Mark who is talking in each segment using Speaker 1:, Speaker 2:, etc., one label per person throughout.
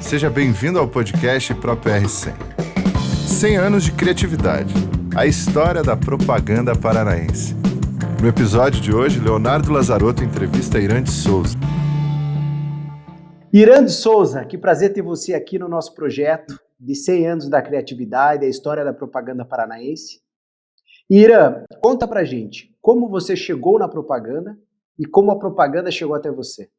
Speaker 1: Seja bem-vindo ao podcast ProPR100. 100 anos de criatividade. A história da propaganda paranaense. No episódio de hoje, Leonardo Lazarotto entrevista Irã de Souza.
Speaker 2: Irã de Souza, que prazer ter você aqui no nosso projeto de 100 anos da criatividade, a história da propaganda paranaense. Irã, conta pra gente como você chegou na propaganda e como a propaganda chegou até você.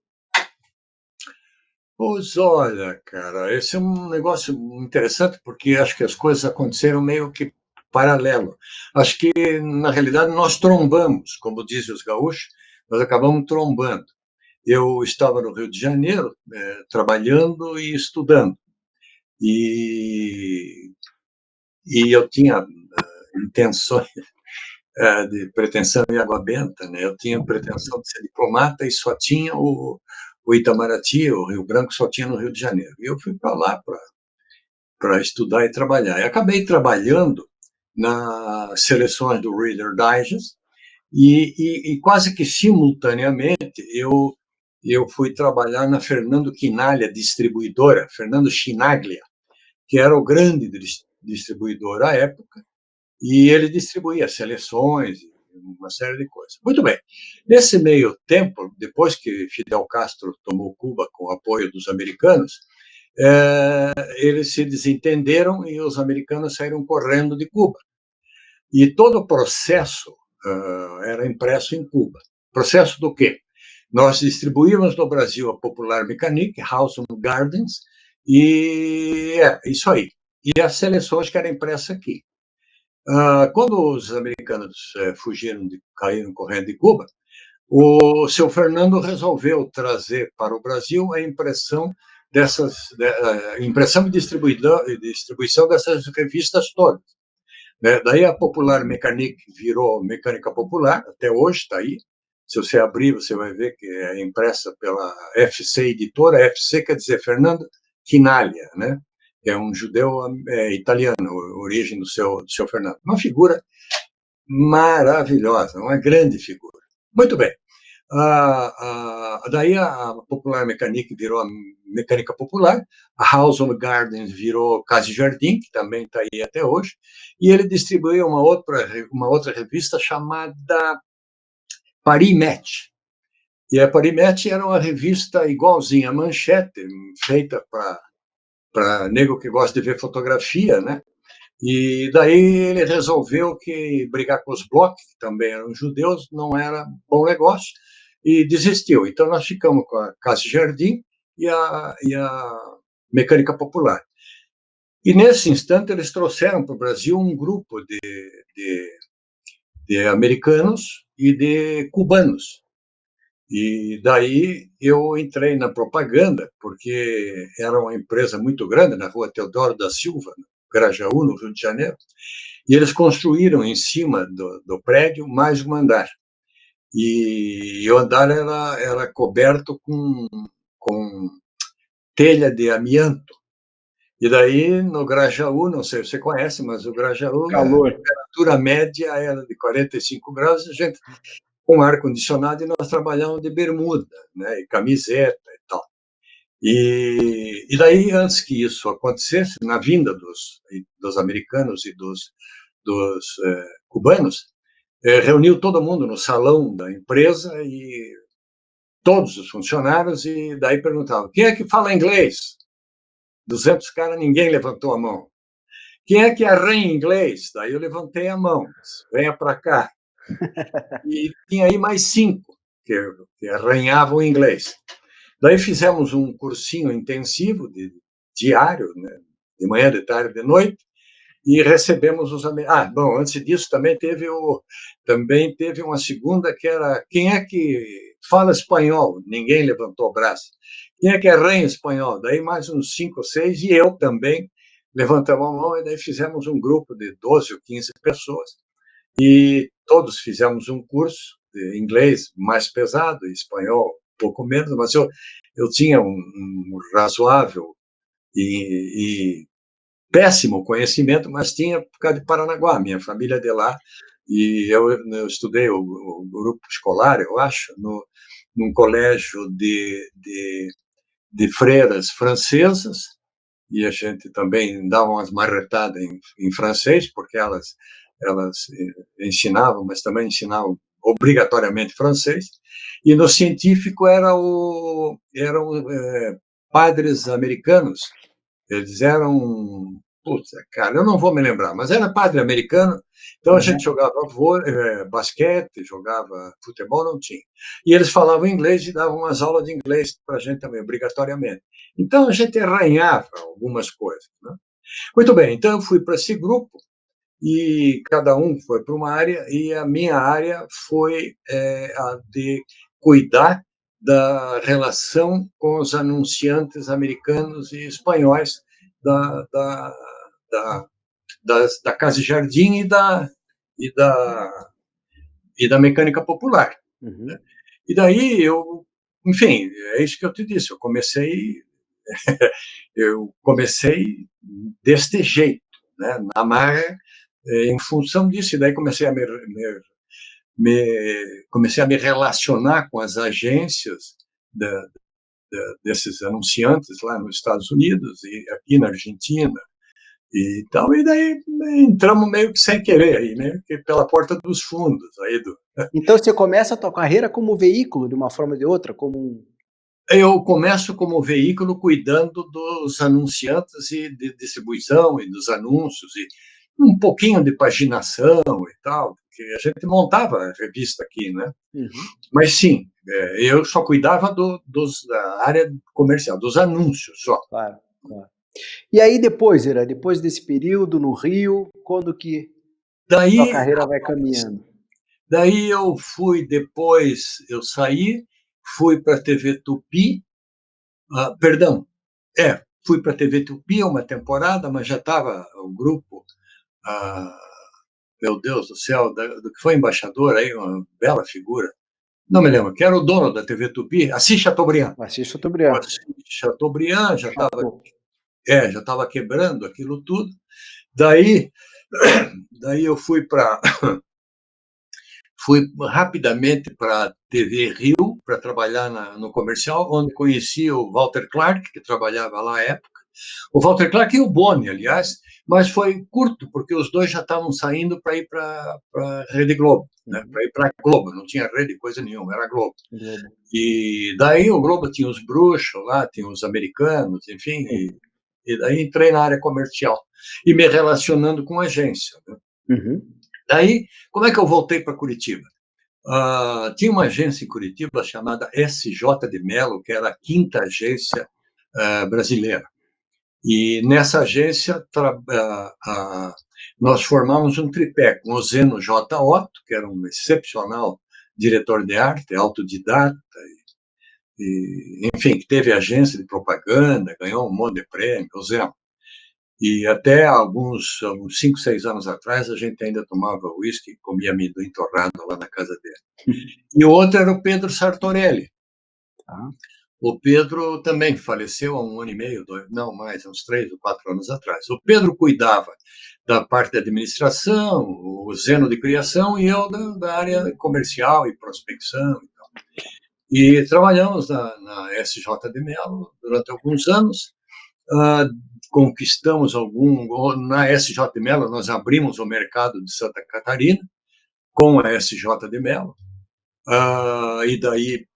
Speaker 3: Pois olha, cara, esse é um negócio interessante porque acho que as coisas aconteceram meio que paralelo. Acho que, na realidade, nós trombamos, como dizem os gaúchos, nós acabamos trombando. Eu estava no Rio de Janeiro, trabalhando e estudando. E eu tinha intenções de pretensão em água benta, né? Eu tinha pretensão de ser diplomata e só tinha o Itamaraty, o Rio Branco, só tinha no Rio de Janeiro. E eu fui para lá para estudar e trabalhar. E acabei trabalhando nas seleções do Reader Digest e quase que simultaneamente eu fui trabalhar na Fernando Quinaglia, distribuidora, Fernando Chinaglia, que era o grande distribuidor à época, e ele distribuía seleções, uma série de coisas. Muito bem. Nesse meio tempo, depois que Fidel Castro tomou Cuba com o apoio dos americanos, eles se desentenderam e os americanos saíram correndo de Cuba. E todo o processo era impresso em Cuba. Processo do quê? Nós distribuímos no Brasil a Popular Mechanique, House and Gardens, e isso aí. E as seleções que eram impressas aqui. Quando os americanos caíram correndo de Cuba, o seu Fernando resolveu trazer para o Brasil a impressão impressão e distribuição dessas revistas todas. Né? Daí a Popular Mechanique virou Mecânica Popular, até hoje está aí. Se você abrir, você vai ver que é impressa pela FC Editora. FC quer dizer Fernando Quinaglia, né? Que é um judeu italiano, a origem do seu Fernando. Uma figura maravilhosa, uma grande figura. Muito bem. Daí a Popular Mechanique virou a Mecânica Popular, a House of Gardens virou Casa e Jardim, que também está aí até hoje, e ele distribuiu uma outra revista chamada Paris Match. E a Paris Match era uma revista igualzinha a Manchete, feita para nego que gosta de ver fotografia, né? E daí ele resolveu que brigar com os blocos, que também eram judeus, não era bom negócio, e desistiu. Então nós ficamos com a Casa e Jardim e a Mecânica Popular. E nesse instante eles trouxeram para o Brasil um grupo de americanos e de cubanos. E daí eu entrei na propaganda, porque era uma empresa muito grande, na rua Teodoro da Silva, no Grajaú, no Rio de Janeiro, e eles construíram em cima do prédio mais um andar. E o andar era coberto com telha de amianto. E daí, no Grajaú, não sei se você conhece, mas o Grajaú, a temperatura média era de 45 graus, a gente com ar-condicionado, e nós trabalhávamos de bermuda, né, e camiseta e tal. E daí, antes que isso acontecesse, na vinda dos americanos e dos cubanos, reuniu todo mundo no salão da empresa, e todos os funcionários, e daí perguntavam: quem é que fala inglês? 200 caras, ninguém levantou a mão. Quem é que arranha inglês? Daí eu levantei a mão. Venha para cá. E tinha aí mais 5 que arranhavam inglês. Daí fizemos um cursinho intensivo diário, né, de manhã, de tarde, de noite, e recebemos os americanos. Bom, antes disso também teve uma segunda, que era: quem é que fala espanhol? Ninguém levantou o braço. Quem é que arranha espanhol? Daí mais uns 5 ou 6, e eu também levantamos a mão, e daí fizemos um grupo de 12 ou 15 pessoas, e todos fizemos um curso de inglês mais pesado, espanhol um pouco menos, mas eu tinha um razoável e péssimo conhecimento, mas tinha por causa de Paranaguá, minha família é de lá, e eu estudei o grupo escolar, eu acho, num colégio de freiras francesas, e a gente também dava umas marretadas em francês, porque elas ensinavam, mas também ensinavam obrigatoriamente francês. E no científico eram padres americanos. Eles eram, putz, cara, eu não vou me lembrar, mas era padre americano. Então a gente jogava basquete, jogava futebol, não tinha. E eles falavam inglês e davam umas aulas de inglês para a gente também, obrigatoriamente. Então a gente arranhava algumas coisas, né? Muito bem, então eu fui para esse grupo e cada um foi para uma área, e a minha área foi a de cuidar da relação com os anunciantes americanos e espanhóis da, da, da, da Casa e Jardim e da, e da mecânica popular.
Speaker 2: Uhum.
Speaker 3: E daí enfim, é isso que eu te disse, eu comecei deste jeito, né, na marra, em função disso, e daí comecei a comecei a me relacionar com as agências desses anunciantes lá nos Estados Unidos e aqui na Argentina e tal, e daí entramos meio que sem querer aí, né, pela porta dos fundos aí
Speaker 2: Então você começa a tua carreira como veículo, de uma forma ou de outra, como
Speaker 3: Eu começo como veículo cuidando dos anunciantes e de distribuição e dos anúncios e um pouquinho de paginação e tal, porque a gente montava a revista aqui, né?
Speaker 2: Uhum.
Speaker 3: Mas sim, eu só cuidava da área comercial, dos anúncios só.
Speaker 2: Claro, claro. E aí depois, Ira, depois desse período no Rio, quando que tua
Speaker 3: Daí,
Speaker 2: carreira vai caminhando?
Speaker 3: daí eu saí, fui para a TV Tupi, perdão, fui para a TV Tupi uma temporada, mas já estava o grupo, ah, meu Deus do céu, do que foi embaixador aí, uma bela figura. Não me lembro, que era o dono da TV Tupi, Assis Chateaubriand.
Speaker 2: Assis
Speaker 3: O
Speaker 2: Chateaubriand.
Speaker 3: Assis Chateaubriand
Speaker 2: Chateau.
Speaker 3: já estava quebrando aquilo tudo. Daí, daí eu fui rapidamente para a TV Rio para trabalhar no comercial, onde conheci o Walter Clark, que trabalhava lá à época. O Walter Clark e o Boni, aliás, mas foi curto, porque os dois já estavam saindo para ir para a Rede Globo, né?
Speaker 2: Uhum.
Speaker 3: Para ir para a Globo, não tinha rede, coisa nenhuma, era Globo.
Speaker 2: Globo.
Speaker 3: E daí o Globo tinha os bruxos lá, tinha os americanos, enfim, e daí entrei na área comercial e me relacionando com a agência, né?
Speaker 2: Uhum.
Speaker 3: Daí, como é que eu voltei para Curitiba? Tinha uma agência em Curitiba chamada SJ de Mello, que era a quinta agência brasileira. E nessa agência nós formamos um tripé com o Zeno J. Otto, que era um excepcional diretor de arte, autodidata, enfim, que teve agência de propaganda, ganhou um monte de prêmio, o Zeno. E até uns 5, 6 anos atrás, a gente ainda tomava uísque e comia amendoim torrado lá na casa dele. E o outro era o Pedro Sartorelli.
Speaker 2: Tá.
Speaker 3: O Pedro também faleceu há 1 ano e meio, não mais, uns 3 ou 4 anos atrás. O Pedro cuidava da parte de administração, o Zeno de criação e eu da área comercial e prospecção e tal. E trabalhamos na SJ de Mello durante alguns anos. Conquistamos na SJ de Mello, nós abrimos o mercado de Santa Catarina com a SJ de Mello. E daí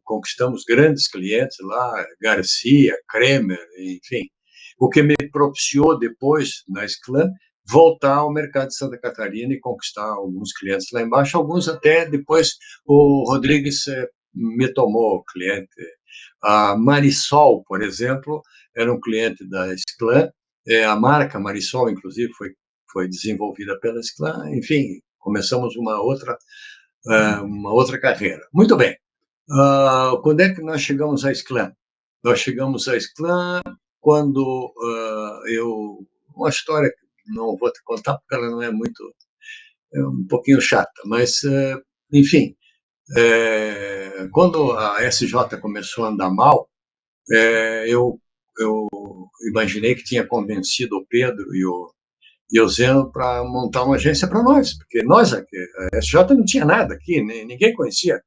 Speaker 3: conquistamos grandes clientes lá, Garcia, Kremer, enfim. O que me propiciou depois, na Esclan, voltar ao mercado de Santa Catarina e conquistar alguns clientes lá embaixo, alguns até depois o Rodrigues me tomou cliente. A Marisol, por exemplo, era um cliente da Esclan, a marca Marisol, inclusive, foi desenvolvida pela Esclan, enfim, começamos uma outra carreira. Muito bem. Quando é que nós chegamos à Esclan? Nós chegamos à Esclan quando uma história que não vou te contar porque ela não é um pouquinho chata, mas, enfim, quando a SJ começou a andar mal, eu imaginei que tinha convencido o Pedro e o Zeno para montar uma agência para nós, porque nós aqui, a SJ não tinha nada aqui, ninguém conhecia.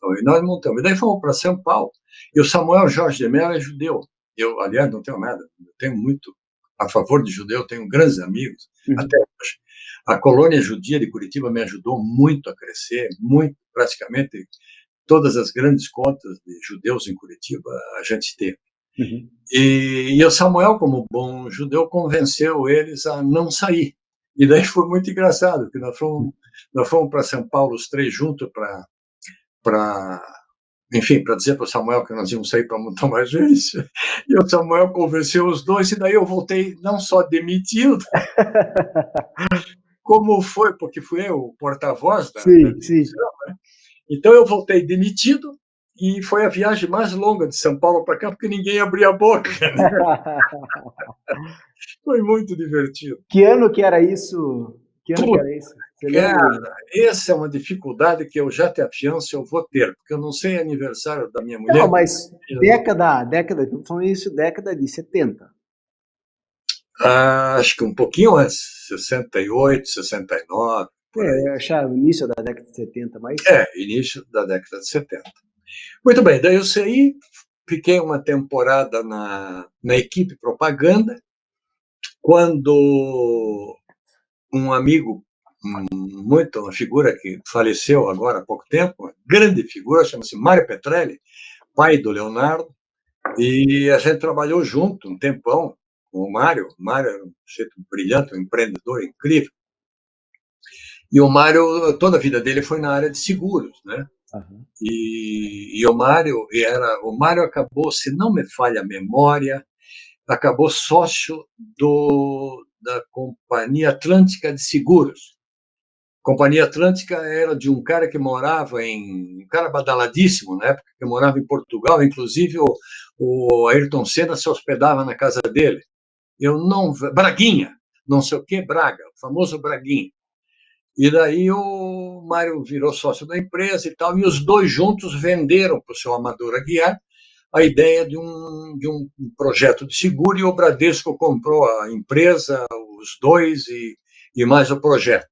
Speaker 3: Então, e nós montamos. E daí fomos para São Paulo. E o Samuel Jorge de Mello é judeu. Eu, aliás, não tenho nada. Eu tenho muito a favor de judeu, tenho grandes amigos, até hoje. A colônia judia de Curitiba me ajudou muito a crescer, muito, praticamente todas as grandes contas de judeus em Curitiba a gente teve. E o Samuel, como bom judeu, convenceu eles a não sair. E daí foi muito engraçado, porque nós fomos para São Paulo os três juntos enfim, para dizer para o Samuel que nós íamos sair para montar uma agência. E o Samuel convenceu os dois, e daí eu voltei não só demitido, como foi, porque fui eu o porta-voz da demissão, né? Então eu voltei demitido, e foi a viagem mais longa de São Paulo para cá, porque ninguém abria a boca, né? Foi muito divertido.
Speaker 2: Que ano que era isso? Que ano que era isso? Você lembra?
Speaker 3: Cara, essa é uma dificuldade que eu já te afianço, eu vou ter, porque eu não sei aniversário da minha mulher.
Speaker 2: Não, mas década, falando isso, década de 70.
Speaker 3: Acho que um pouquinho antes, 68, 69, por aí.
Speaker 2: Eu achava o início da década de 70, mas...
Speaker 3: Início da década de 70. Muito bem, daí eu saí, fiquei uma temporada na equipe propaganda, quando um amigo, uma figura que faleceu agora há pouco tempo, uma grande figura, chama-se Mário Petrelli, pai do Leonardo, e a gente trabalhou junto um tempão com o Mário. O Mário era um sujeito brilhante, um empreendedor incrível. E o Mário, toda a vida dele foi na área de seguros, né? E o Mário acabou, se não me falha a memória, acabou sócio da Companhia Atlântica de Seguros. Companhia Atlântica era de um cara que morava um cara badaladíssimo na época, que morava em Portugal, inclusive o Ayrton Senna se hospedava na casa dele. Braguinha, não sei o que, Braga, o famoso Braguinha. E daí o Mário virou sócio da empresa e tal, e os dois juntos venderam para o seu Amador Aguiar a ideia de um projeto de seguro, e o Bradesco comprou a empresa, os dois e mais o projeto.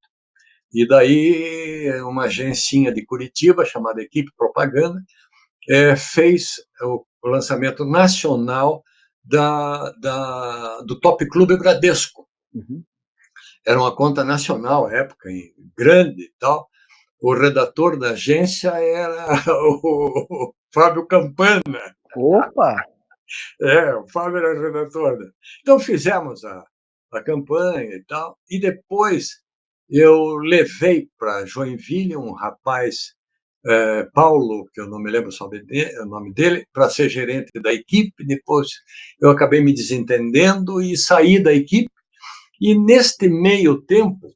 Speaker 3: E daí uma agencinha de Curitiba, chamada Equipe Propaganda, fez o lançamento nacional do Top Clube Bradesco. Era uma conta nacional, à época, grande e tal. O redator da agência era o Fábio Campana.
Speaker 2: Opa!
Speaker 3: O Fábio era o redator. Então fizemos a campanha e tal, e depois eu levei para Joinville um rapaz, Paulo, que eu não me lembro o nome dele, para ser gerente da equipe. Depois eu acabei me desentendendo e saí da equipe. E neste meio tempo,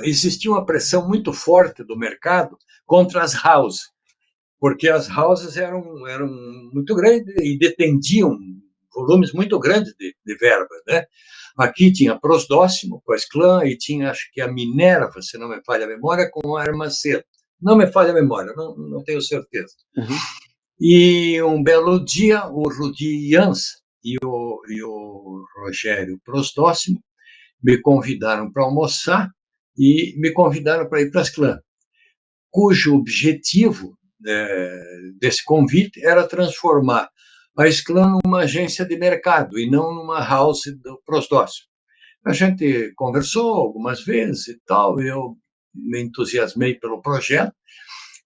Speaker 3: existia uma pressão muito forte do mercado contra as houses, porque as houses eram muito grandes e dependiam volumes muito grandes de verba, né? Aqui tinha a Prosdóximo, com a Esclã, e tinha, acho que a Minerva, se não me falha a memória, com a Armacedo. Não me falha a memória, não tenho certeza. E um belo dia, o Rudi Jans e o Rogério Prosdóximo me convidaram para almoçar e me convidaram para ir para a Esclã, cujo objetivo desse convite era transformar a Esclã numa agência de mercado e não numa house do Prosdóximo. A gente conversou algumas vezes e tal, eu me entusiasmei pelo projeto.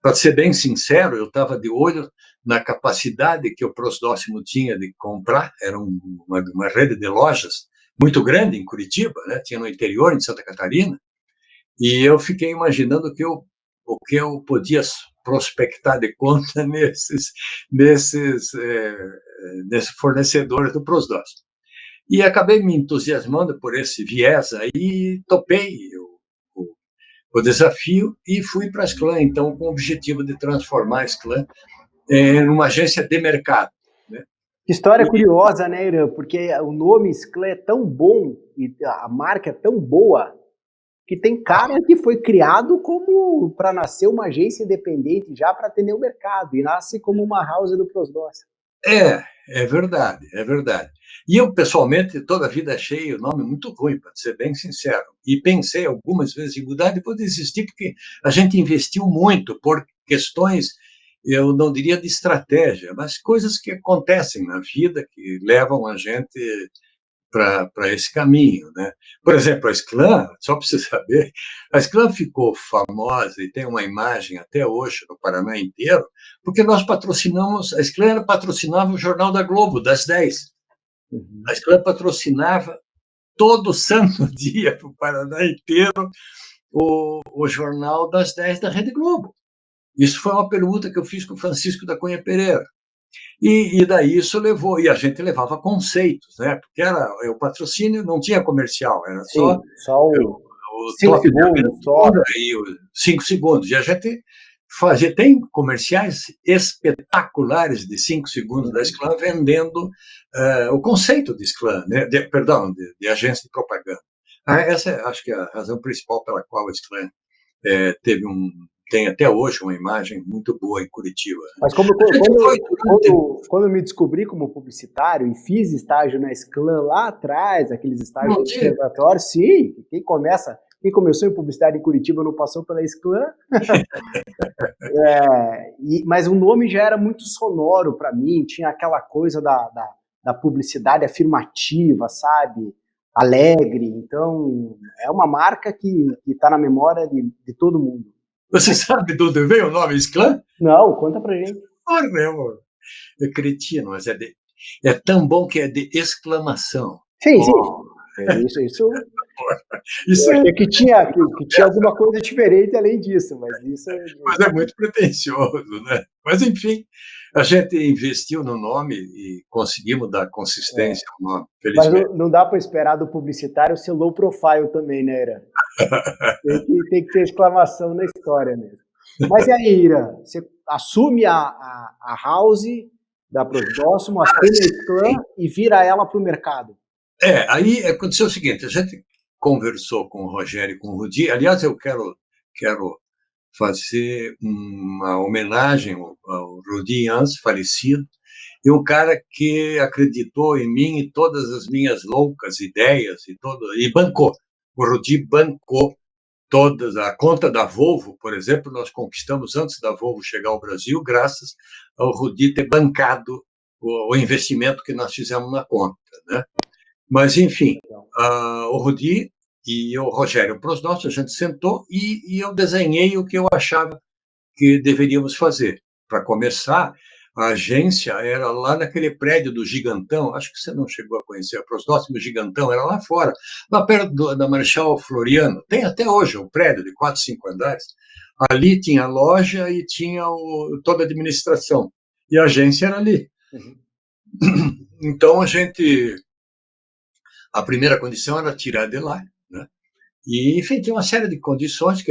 Speaker 3: Para ser bem sincero, eu estava de olho na capacidade que o Prosdóximo tinha de comprar. Era uma rede de lojas muito grande em Curitiba, né? Tinha no interior, em Santa Catarina, e eu fiquei imaginando o que eu podia prospectar de conta nesses fornecedores do Prosdóximo. E acabei me entusiasmando por esse viés aí, topei o desafio e fui para a Esclã, então, com o objetivo de transformar a Esclã numa agência de mercado, né?
Speaker 2: Que história curiosa, né, Irã? Porque o nome Esclã é tão bom e a marca é tão boa que tem cara que foi criado como para nascer uma agência independente já para atender o mercado e nasce como uma house do Prosdóximo.
Speaker 3: É verdade, é verdade. E eu, pessoalmente, toda a vida achei o nome muito ruim, para ser bem sincero. E pensei algumas vezes em mudar, depois desisti, porque a gente investiu muito por questões eu não diria de estratégia, mas coisas que acontecem na vida que levam a gente para esse caminho, né? Por exemplo, a Sclam, só para você saber, a Sclam ficou famosa e tem uma imagem até hoje no Paraná inteiro, porque nós patrocinamos, a Sclam patrocinava o Jornal da Globo, das 10. A Sclam patrocinava todo santo dia para o Paraná inteiro o Jornal das 10 da Rede Globo. Isso foi uma pergunta que eu fiz com o Francisco da Cunha Pereira. E daí isso levou, e a gente levava conceitos, né? Porque o patrocínio não tinha comercial, era só,
Speaker 2: só
Speaker 3: o
Speaker 2: 5
Speaker 3: top de
Speaker 2: segundos, só.
Speaker 3: abertura e os 5 segundos. E a gente tem comerciais espetaculares de 5 segundos da Sclam vendendo o conceito de Sclam, né? Perdão, de agência de propaganda. Essa acho que é a razão principal pela qual a Sclam tem até hoje uma imagem muito boa em Curitiba.
Speaker 2: Mas quando eu me descobri como publicitário e fiz estágio na Sclam lá atrás, aqueles estágios de observatório, sim, quem começou em publicidade em Curitiba não passou pela Sclam. Mas o nome já era muito sonoro para mim, tinha aquela coisa da publicidade afirmativa, sabe? Alegre. Então, é uma marca que está na memória de todo mundo.
Speaker 3: Você sabe de onde veio o nome Sclam?
Speaker 2: Não, conta pra gente.
Speaker 3: É cretino, mas é tão bom que é de exclamação.
Speaker 2: Sim. Isso eu achei que tinha alguma coisa diferente além disso,
Speaker 3: mas é muito pretensioso, né? Mas, enfim, a gente investiu no nome e conseguimos dar consistência ao nome, felizmente.
Speaker 2: Mas não dá para esperar do publicitário ser low profile também, né, Ira? Tem que ter exclamação na história mesmo. Mas e aí, Ira? Você assume a House da Prosdóximo, assume a Sclam e vira ela para o mercado.
Speaker 3: Aí aconteceu o seguinte, a gente conversou com o Rogério e com o Rudi. Aliás, eu quero fazer uma homenagem ao Rudi Ans, falecido, e um cara que acreditou em mim e todas as minhas loucas ideias e bancou. O Rudi bancou todas. A conta da Volvo, por exemplo, nós conquistamos antes da Volvo chegar ao Brasil, graças ao Rudi ter bancado o investimento que nós fizemos na conta, né? Mas, enfim, o Rudi e o Rogério Prosdóximo, a gente sentou e eu desenhei o que eu achava que deveríamos fazer. Para começar, a agência era lá naquele prédio do Gigantão, acho que você não chegou a conhecer, a Prosdóximo Gigantão era lá fora, lá perto da Marechal Floriano. Tem até hoje um prédio de 4, 5 andares. Ali tinha a loja e tinha toda a administração. E a agência era ali. Então, a primeira condição era tirar de lá, né? E, enfim, tem uma série de condições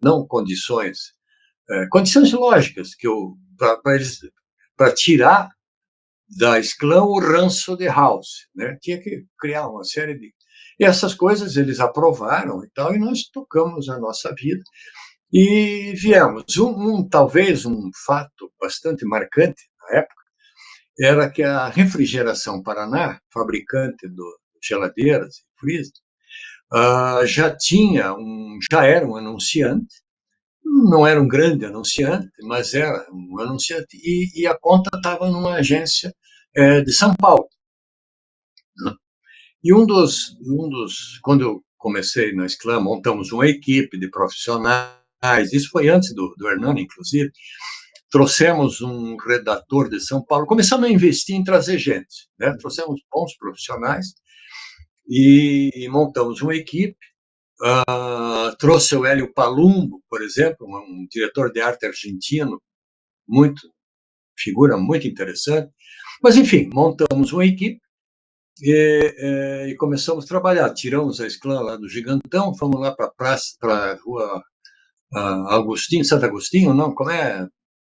Speaker 3: não condições, condições lógicas para tirar da Sclam o ranço de House, né? Tinha que criar uma série de... E essas coisas eles aprovaram e tal, e nós tocamos a nossa vida e viemos. Talvez um fato bastante marcante na época era que a Refrigeração Paraná, fabricante de geladeiras e freezer, já era um anunciante, não era um grande anunciante, mas era um anunciante, e a conta estava numa agência de São Paulo. E quando eu comecei na Sclam, montamos uma equipe de profissionais, isso foi antes do Hernani, inclusive, trouxemos um redator de São Paulo, começamos a investir em trazer gente, né? Trouxemos bons profissionais e montamos uma equipe. Trouxe o Hélio Palumbo, por exemplo, um diretor de arte argentino, figura muito interessante. Mas, enfim, montamos uma equipe e começamos a trabalhar. Tiramos a Sclam lá do Gigantão, fomos lá para a rua Santo Agostinho, não, como é?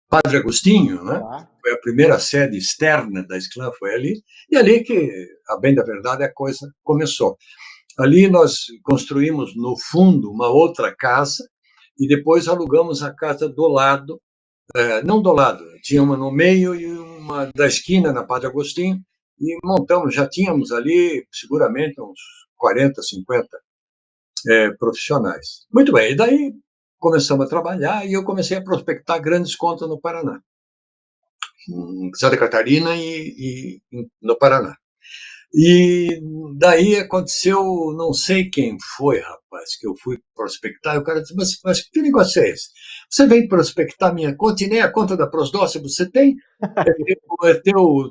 Speaker 3: Padre Agostinho, né? Foi a primeira sede externa da Sclam, foi ali, e ali que, a bem da verdade, a coisa começou. Ali nós construímos, no fundo, uma outra casa, e depois alugamos a casa do lado, não do lado, tinha uma no meio e uma da esquina, na Padre Agostinho, e montamos, já tínhamos ali, seguramente, uns 40, 50 profissionais. Muito bem, e daí começamos a trabalhar e eu comecei a prospectar grandes contas no Paraná, em Santa Catarina e no Paraná. E daí aconteceu, não sei quem foi, rapaz, que eu fui prospectar, e o cara disse, mas que negócio é esse? Você vem prospectar minha conta e nem a conta da Prosdócia você tem? É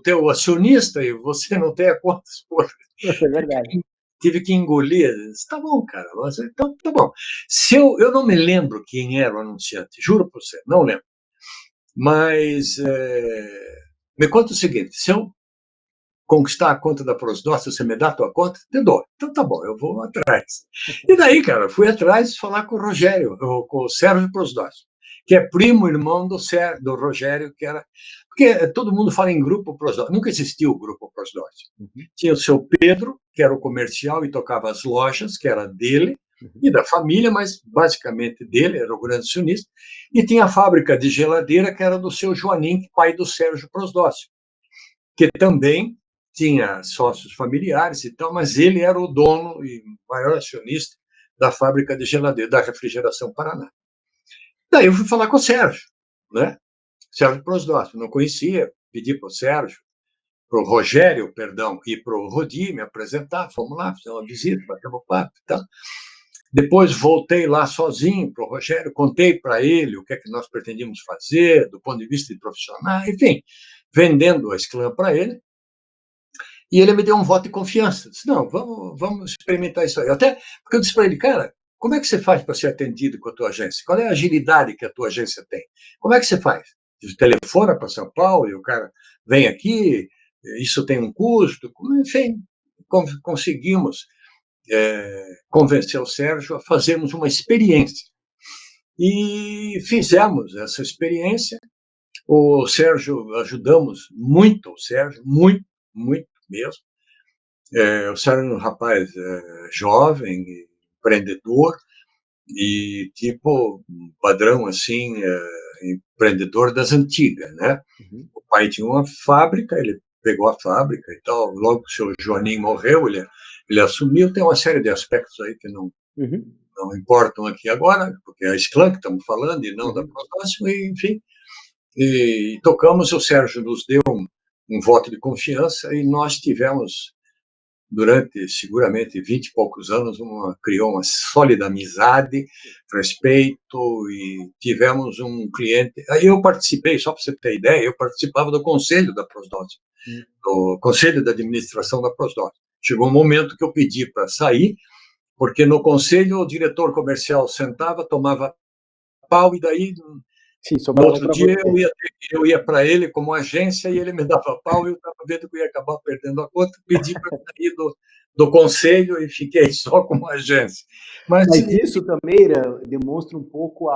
Speaker 3: teu acionista e você não tem a conta? Pô,
Speaker 2: É verdade.
Speaker 3: tive que engolir. Disse, tá bom, cara, então tá bom. Se eu não me lembro quem era o anunciante, juro para você, não lembro. Mas me conta o seguinte, se eu conquistar a conta da Prosdócia, você me dá a tua conta? Te dou. Então tá bom, eu vou atrás. E daí, cara, fui atrás falar com o Rogério, com o Sérgio Prosdócio, que é primo irmão do Rogério, que era... Porque todo mundo fala em grupo Prosdócio. Nunca existiu o grupo Prosdócio.
Speaker 2: Uhum,
Speaker 3: Tinha o seu Pedro, que era o comercial e tocava as lojas, que era dele,
Speaker 2: uhum,
Speaker 3: e da família, mas basicamente dele, era o grande acionista. E tinha a fábrica de geladeira, que era do seu Joanim, pai do Sérgio Prosdócio, que também tinha sócios familiares e tal, mas ele era o dono e maior acionista da fábrica de geladeira, da Refrigeração Paraná. Daí eu fui falar com o Sérgio, né? Sérgio Prosdócio, não conhecia, pedi para o Sérgio, para o Rogério, perdão, e para o Rodi me apresentar, fomos lá, fizemos uma visita, batemos papo e tal. Depois voltei lá sozinho para o Rogério, contei para ele o que é que nós pretendíamos fazer, do ponto de vista de profissional, enfim, vendendo a Sclam para ele. E ele me deu um voto de confiança. Disse, não, vamos experimentar isso aí. Até porque eu disse para ele, cara, como é que você faz para ser atendido com a tua agência? Qual é a agilidade que a tua agência tem? Como é que você faz? Você telefona para São Paulo e o cara vem aqui, isso tem um custo. Enfim, conseguimos convencer o Sérgio a fazermos uma experiência. E fizemos essa experiência. O Sérgio, ajudamos muito o Sérgio, muito, muito mesmo. O Sérgio é um rapaz jovem, empreendedor, e tipo, padrão assim, empreendedor das antigas, né?
Speaker 2: uhum,
Speaker 3: O pai tinha uma fábrica, ele pegou a fábrica e tal, logo que o seu Joanim morreu, ele assumiu, tem uma série de aspectos aí que
Speaker 2: uhum,
Speaker 3: não importam aqui agora, porque é a Sclam que estamos falando e não da
Speaker 2: uhum.
Speaker 3: Protásio, e, enfim, e tocamos, o Sérgio nos deu um voto de confiança e nós tivemos durante seguramente 20 e poucos anos, criou uma sólida amizade, respeito e tivemos um cliente. Aí eu participei, só para você ter ideia, eu participava do conselho da Prosdócio,
Speaker 2: Uhum.
Speaker 3: do conselho de administração da Prosdócio. Chegou um momento que eu pedi para sair, porque no conselho o diretor comercial sentava, tomava pau e daí
Speaker 2: Sim,
Speaker 3: no
Speaker 2: sobrava
Speaker 3: outro
Speaker 2: para
Speaker 3: dia
Speaker 2: você.
Speaker 3: eu ia para ele como agência e ele me dava pau e eu estava vendo que eu ia acabar perdendo a conta, pedi para sair do conselho e fiquei só como agência. Mas
Speaker 2: Mas isso também demonstra um pouco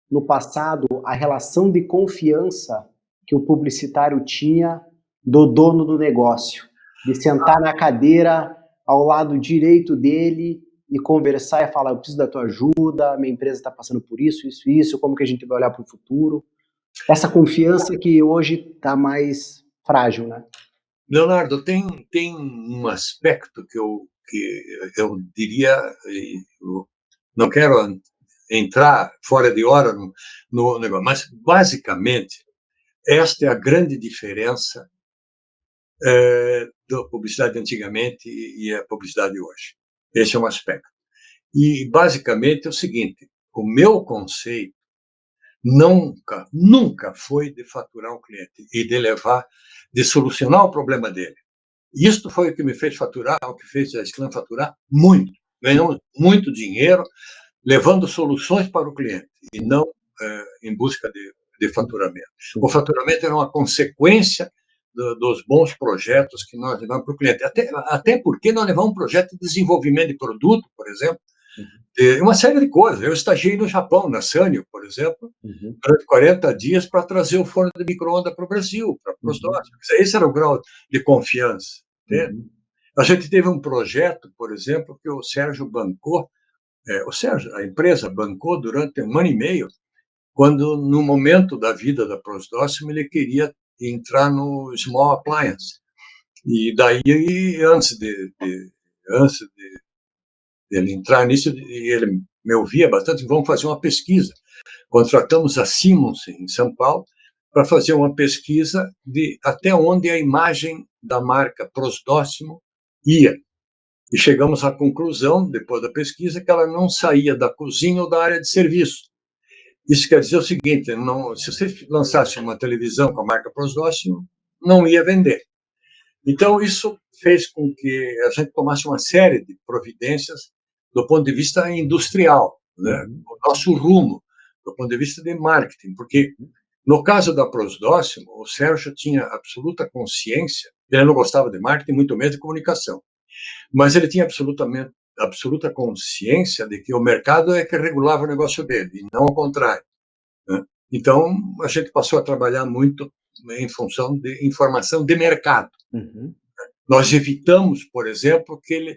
Speaker 2: no passado a relação de confiança que o publicitário tinha do dono do negócio, de sentar na cadeira ao lado direito dele e conversar e falar, eu preciso da tua ajuda, minha empresa está passando por isso, isso, isso, como que a gente vai olhar para o futuro. Essa confiança que hoje está mais frágil, né?
Speaker 3: Leonardo, tem um aspecto que eu diria, eu não quero entrar fora de hora no negócio, mas basicamente esta é a grande diferença da publicidade antigamente e a publicidade hoje. Esse é um aspecto. E, basicamente, é o seguinte: o meu conceito nunca foi de faturar um cliente e de solucionar o problema dele. Isto foi o que me fez faturar, o que fez a Sclam faturar muito. Ganhamos muito dinheiro levando soluções para o cliente e não em busca de faturamento. O faturamento era uma consequência dos bons projetos que nós levamos para o cliente. Até porque nós levamos um projeto de desenvolvimento de produto, por exemplo, uma série de coisas. Eu estagiei no Japão, na Sanyo, por exemplo,
Speaker 2: Uhum,
Speaker 3: durante 40 dias para trazer o forno de micro-ondas para o Brasil, para os
Speaker 2: uhum,
Speaker 3: nossos. Esse era o grau de confiança. Entende?
Speaker 2: uhum,
Speaker 3: A gente teve um projeto, por exemplo, que o Sérgio bancou, a empresa bancou durante um ano e meio, quando, no momento da vida da Prosdóximo, ele queria entrar no Small Appliance. E daí, antes de ele entrar nisso, ele me ouvia bastante, vamos fazer uma pesquisa. Contratamos a Siemens, em São Paulo, para fazer uma pesquisa de até onde a imagem da marca Prosdóximo ia. E chegamos à conclusão, depois da pesquisa, que ela não saía da cozinha ou da área de serviço. Isso quer dizer o seguinte, não, se você lançasse uma televisão com a marca Prosdóximo, não ia vender. Então, isso fez com que a gente tomasse uma série de providências do ponto de vista industrial, né? O nosso rumo, do ponto de vista de marketing, porque no caso da Prosdóximo, o Sérgio tinha absoluta consciência, ele não gostava de marketing, muito menos de comunicação, mas ele tinha absoluta consciência de que o mercado é que regulava o negócio dele, e não ao contrário, né? Então, a gente passou a trabalhar muito em função de informação de mercado. Nós evitamos, por exemplo, que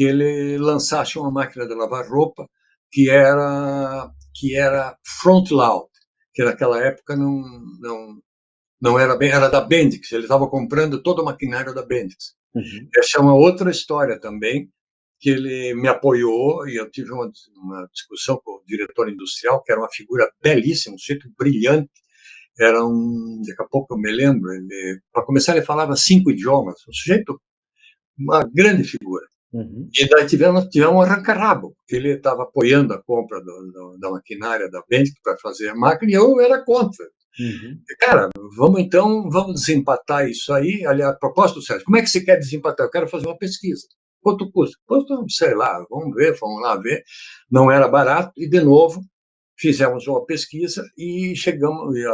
Speaker 3: ele lançasse uma máquina de lavar roupa que era front load, que naquela época não era bem, era da Bendix, ele estava comprando todo o maquinário da Bendix. Essa é uma outra história também, que ele me apoiou, e eu tive uma discussão com o diretor industrial, que era uma figura belíssima, um sujeito brilhante, daqui a pouco eu me lembro, para começar ele falava 5 idiomas, um sujeito, uma grande figura. E daí tivemos um arranca-rabo, porque ele estava apoiando a compra da maquinária da Bendix para fazer a máquina, e eu era contra. Cara, vamos desempatar isso aí. Aliás, a propósito, Sérgio, como é que você quer desempatar? Eu quero fazer uma pesquisa. Quanto custa? Custa, sei lá, vamos lá ver. Não era barato, e de novo fizemos uma pesquisa e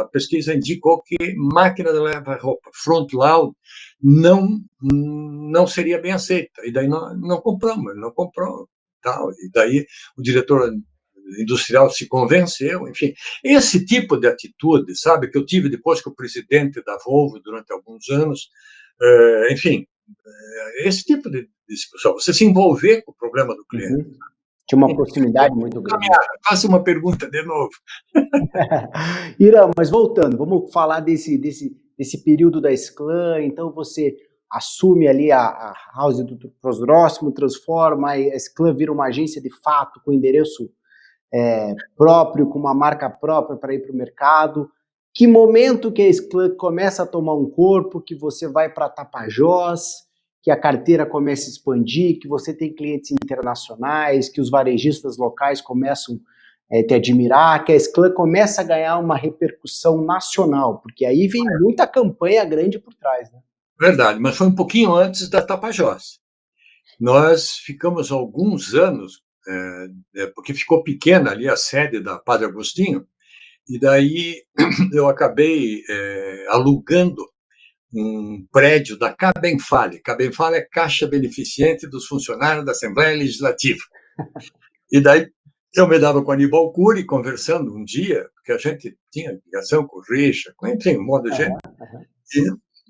Speaker 3: a pesquisa indicou que máquina de lavar roupa front load não seria bem aceita. E daí não compramos, ele não comprou. Tal. E daí o diretor industrial se convenceu, enfim. Esse tipo de atitude, sabe, que eu tive depois com o presidente da Volvo durante alguns anos, enfim, esse tipo de discussão, você se envolver com o problema do cliente.
Speaker 2: Tinha uma proximidade muito grande.
Speaker 3: Faça uma pergunta de novo.
Speaker 2: Irã, mas voltando, vamos falar desse período da Sclan. Então você assume ali a house do Prosdóximo, transforma, a Sclan vira uma agência de fato com endereço próprio, com uma marca própria para ir para o mercado. Que momento que a Sclan começa a tomar um corpo, que você vai para Tapajós, que a carteira começa a expandir, que você tem clientes internacionais, que os varejistas locais começam a te admirar, que a Sclan começa a ganhar uma repercussão nacional, porque aí vem muita campanha grande por trás, né?
Speaker 3: Verdade, mas foi um pouquinho antes da Tapajós. Nós ficamos alguns anos, porque ficou pequena ali a sede da Padre Agostinho, e daí eu acabei alugando um prédio da Cabenfale. Cabenfale é Caixa Beneficente dos Funcionários da Assembleia Legislativa. E daí eu me dava com o Aníbal Cury, conversando um dia, porque a gente tinha ligação com o Richa, enfim, um monte de gente. E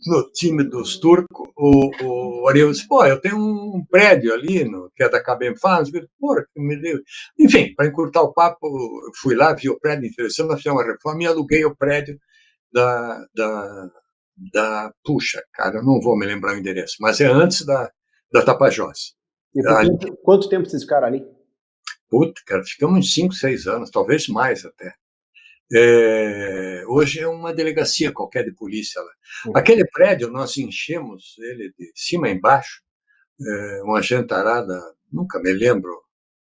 Speaker 3: no time dos turcos, o Aníbal disse, eu tenho um prédio ali, que é da Cabenfale, me deu. Enfim, para encurtar o papo, fui lá, vi o prédio interessante, nós fizemos uma reforma e aluguei o prédio puxa, cara, eu não vou me lembrar o endereço, mas é antes da Tapajós.
Speaker 2: E por quanto tempo vocês ficaram ali?
Speaker 3: Puta, cara, ficamos uns 5, 6 anos, talvez mais até. Hoje é uma delegacia qualquer de polícia lá. Aquele prédio, nós enchemos ele de cima a embaixo, uma gentarada, nunca me lembro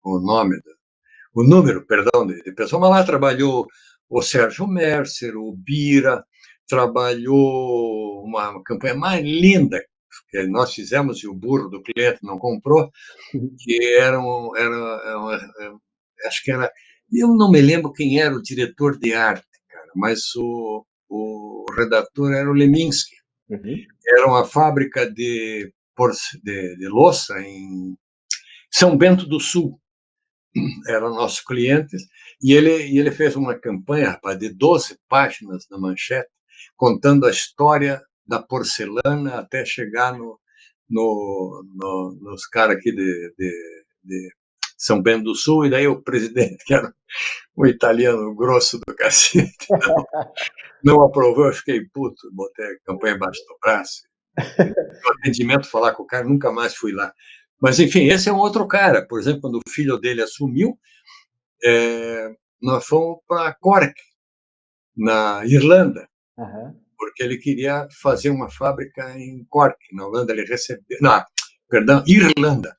Speaker 3: o número, perdão, de pessoa, mas lá trabalhou o Sérgio Mercer, o Bira, trabalhou uma campanha mais linda que nós fizemos e o burro do cliente não comprou, que acho que era, eu não me lembro quem era o diretor de arte, cara, mas o redator era o Leminski. Era uma fábrica de louça em São Bento do Sul. Eram nossos clientes, e ele fez uma campanha, rapaz, de 12 páginas na manchete, contando a história da porcelana até chegar nos caras aqui de São Bento do Sul, e daí o presidente, que era um italiano grosso do cacete, não aprovou, eu fiquei puto, botei a campanha embaixo do braço. No atendimento, falar com o cara, nunca mais fui lá. Mas, enfim, esse é um outro cara. Por exemplo, quando o filho dele assumiu, nós fomos para Cork, na Irlanda, porque ele queria fazer uma fábrica em Cork, na Holanda. Ele recebeu, não, perdão, Irlanda.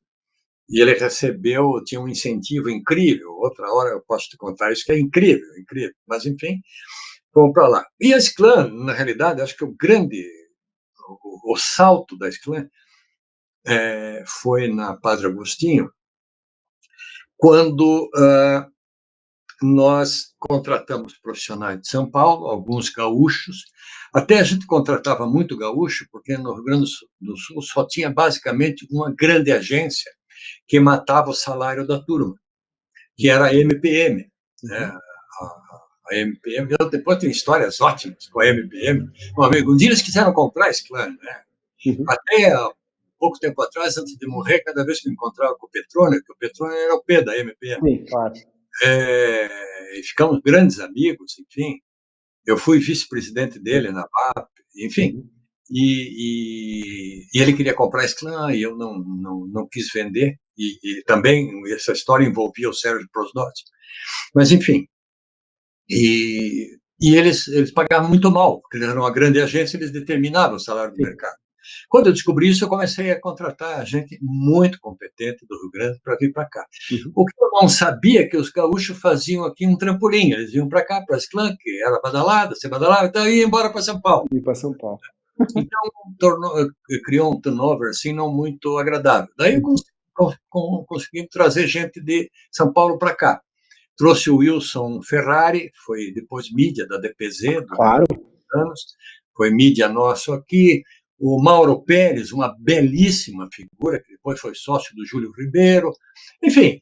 Speaker 3: E ele recebeu, tinha um incentivo incrível. Outra hora eu posso te contar isso, que é incrível, incrível. Mas, enfim, fomos para lá. E a Sclan, na realidade, acho que o salto da Sclan foi na Padre Agostinho, quando nós contratamos profissionais de São Paulo, alguns gaúchos. Até a gente contratava muito gaúcho, porque no Rio Grande do Sul só tinha basicamente uma grande agência que matava o salário da turma, que era a MPM. Né? A MPM, eu depois tenho histórias ótimas com a MPM. Um dia eles quiseram comprar esse clã, né? Até pouco tempo atrás, antes de morrer, cada vez que eu encontrava com o Petrônio, que o Petrônio era o P da MPM.
Speaker 2: Sim, claro.
Speaker 3: Ficamos grandes amigos, enfim. Eu fui vice-presidente dele na BAP, enfim. E ele queria comprar esse clã e eu não quis vender. E também essa história envolvia o Sérgio Prosdotti. Mas, enfim. E eles pagavam muito mal, porque eles eram uma grande agência, eles determinavam o salário do mercado. Quando eu descobri isso, eu comecei a contratar gente muito competente do Rio Grande para vir para cá. O que eu não sabia é que os gaúchos faziam aqui um trampolim. Eles iam para cá, para a Sclan, que era badalada, ser badalada, então iam embora para São Paulo.
Speaker 2: E para São Paulo.
Speaker 3: Então, criou um turnover assim, não muito agradável. Daí conseguimos trazer gente de São Paulo para cá. Trouxe o Wilson Ferrari, foi depois mídia da DPZ,
Speaker 2: claro,
Speaker 3: anos, foi mídia nosso aqui. O Mauro Pérez, uma belíssima figura, que depois foi sócio do Júlio Ribeiro. Enfim,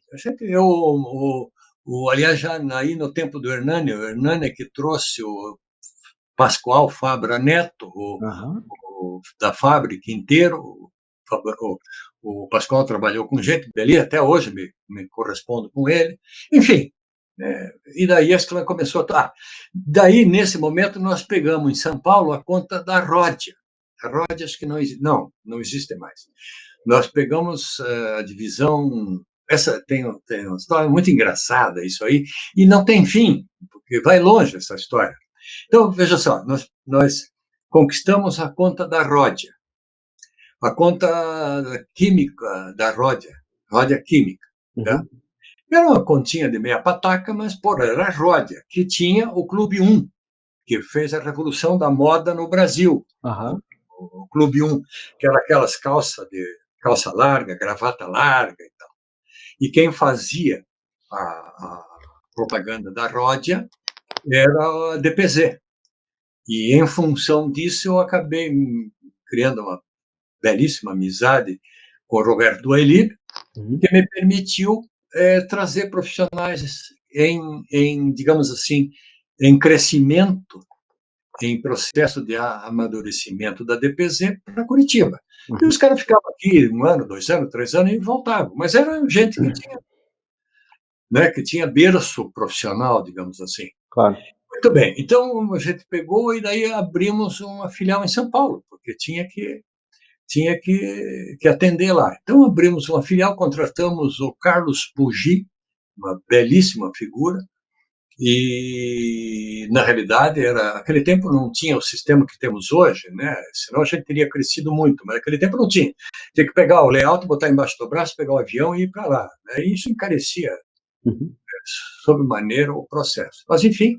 Speaker 3: aliás, já aí no tempo do Hernani, o Hernani é que trouxe o Pascoal Fabra Neto, da fábrica inteiro. O Pascoal trabalhou com gente dali, até hoje me correspondo com ele. Enfim, e daí a Sclan começou a... Daí, nesse momento, nós pegamos em São Paulo a conta da Ródia. A Ródia acho que não existe mais. Nós pegamos a divisão... Essa tem uma história muito engraçada, isso aí, e não tem fim, porque vai longe essa história. Então, veja só, nós conquistamos a conta da Ródia, a conta química da Ródia Química, tá? Era uma continha de meia pataca, mas, porra, era a Ródia, que tinha o Clube 1, que fez a revolução da moda no Brasil. O Clube 1, que era aquelas calça larga, gravata larga e tal. E quem fazia a propaganda da Ródia era a DPZ. E, em função disso, eu acabei criando uma belíssima amizade com o Roberto Ailib, que me permitiu trazer profissionais digamos assim, em crescimento, em processo de amadurecimento da DPZ para Curitiba. E os caras ficavam aqui 1 ano, 2 anos, 3 anos e voltavam. Mas era gente que tinha berço profissional, digamos assim.
Speaker 2: Claro.
Speaker 3: Muito bem. Então, a gente pegou e daí abrimos uma filial em São Paulo, porque tinha que atender lá. Então, abrimos uma filial, contratamos o Carlos Pugi, uma belíssima figura, e, na realidade, aquele tempo não tinha o sistema que temos hoje, né? Senão a gente teria crescido muito, mas naquele tempo não tinha. Tinha que pegar o layout, botar embaixo do braço, pegar o avião e ir para lá. Né? E isso encarecia sobremaneira o processo. Mas, enfim,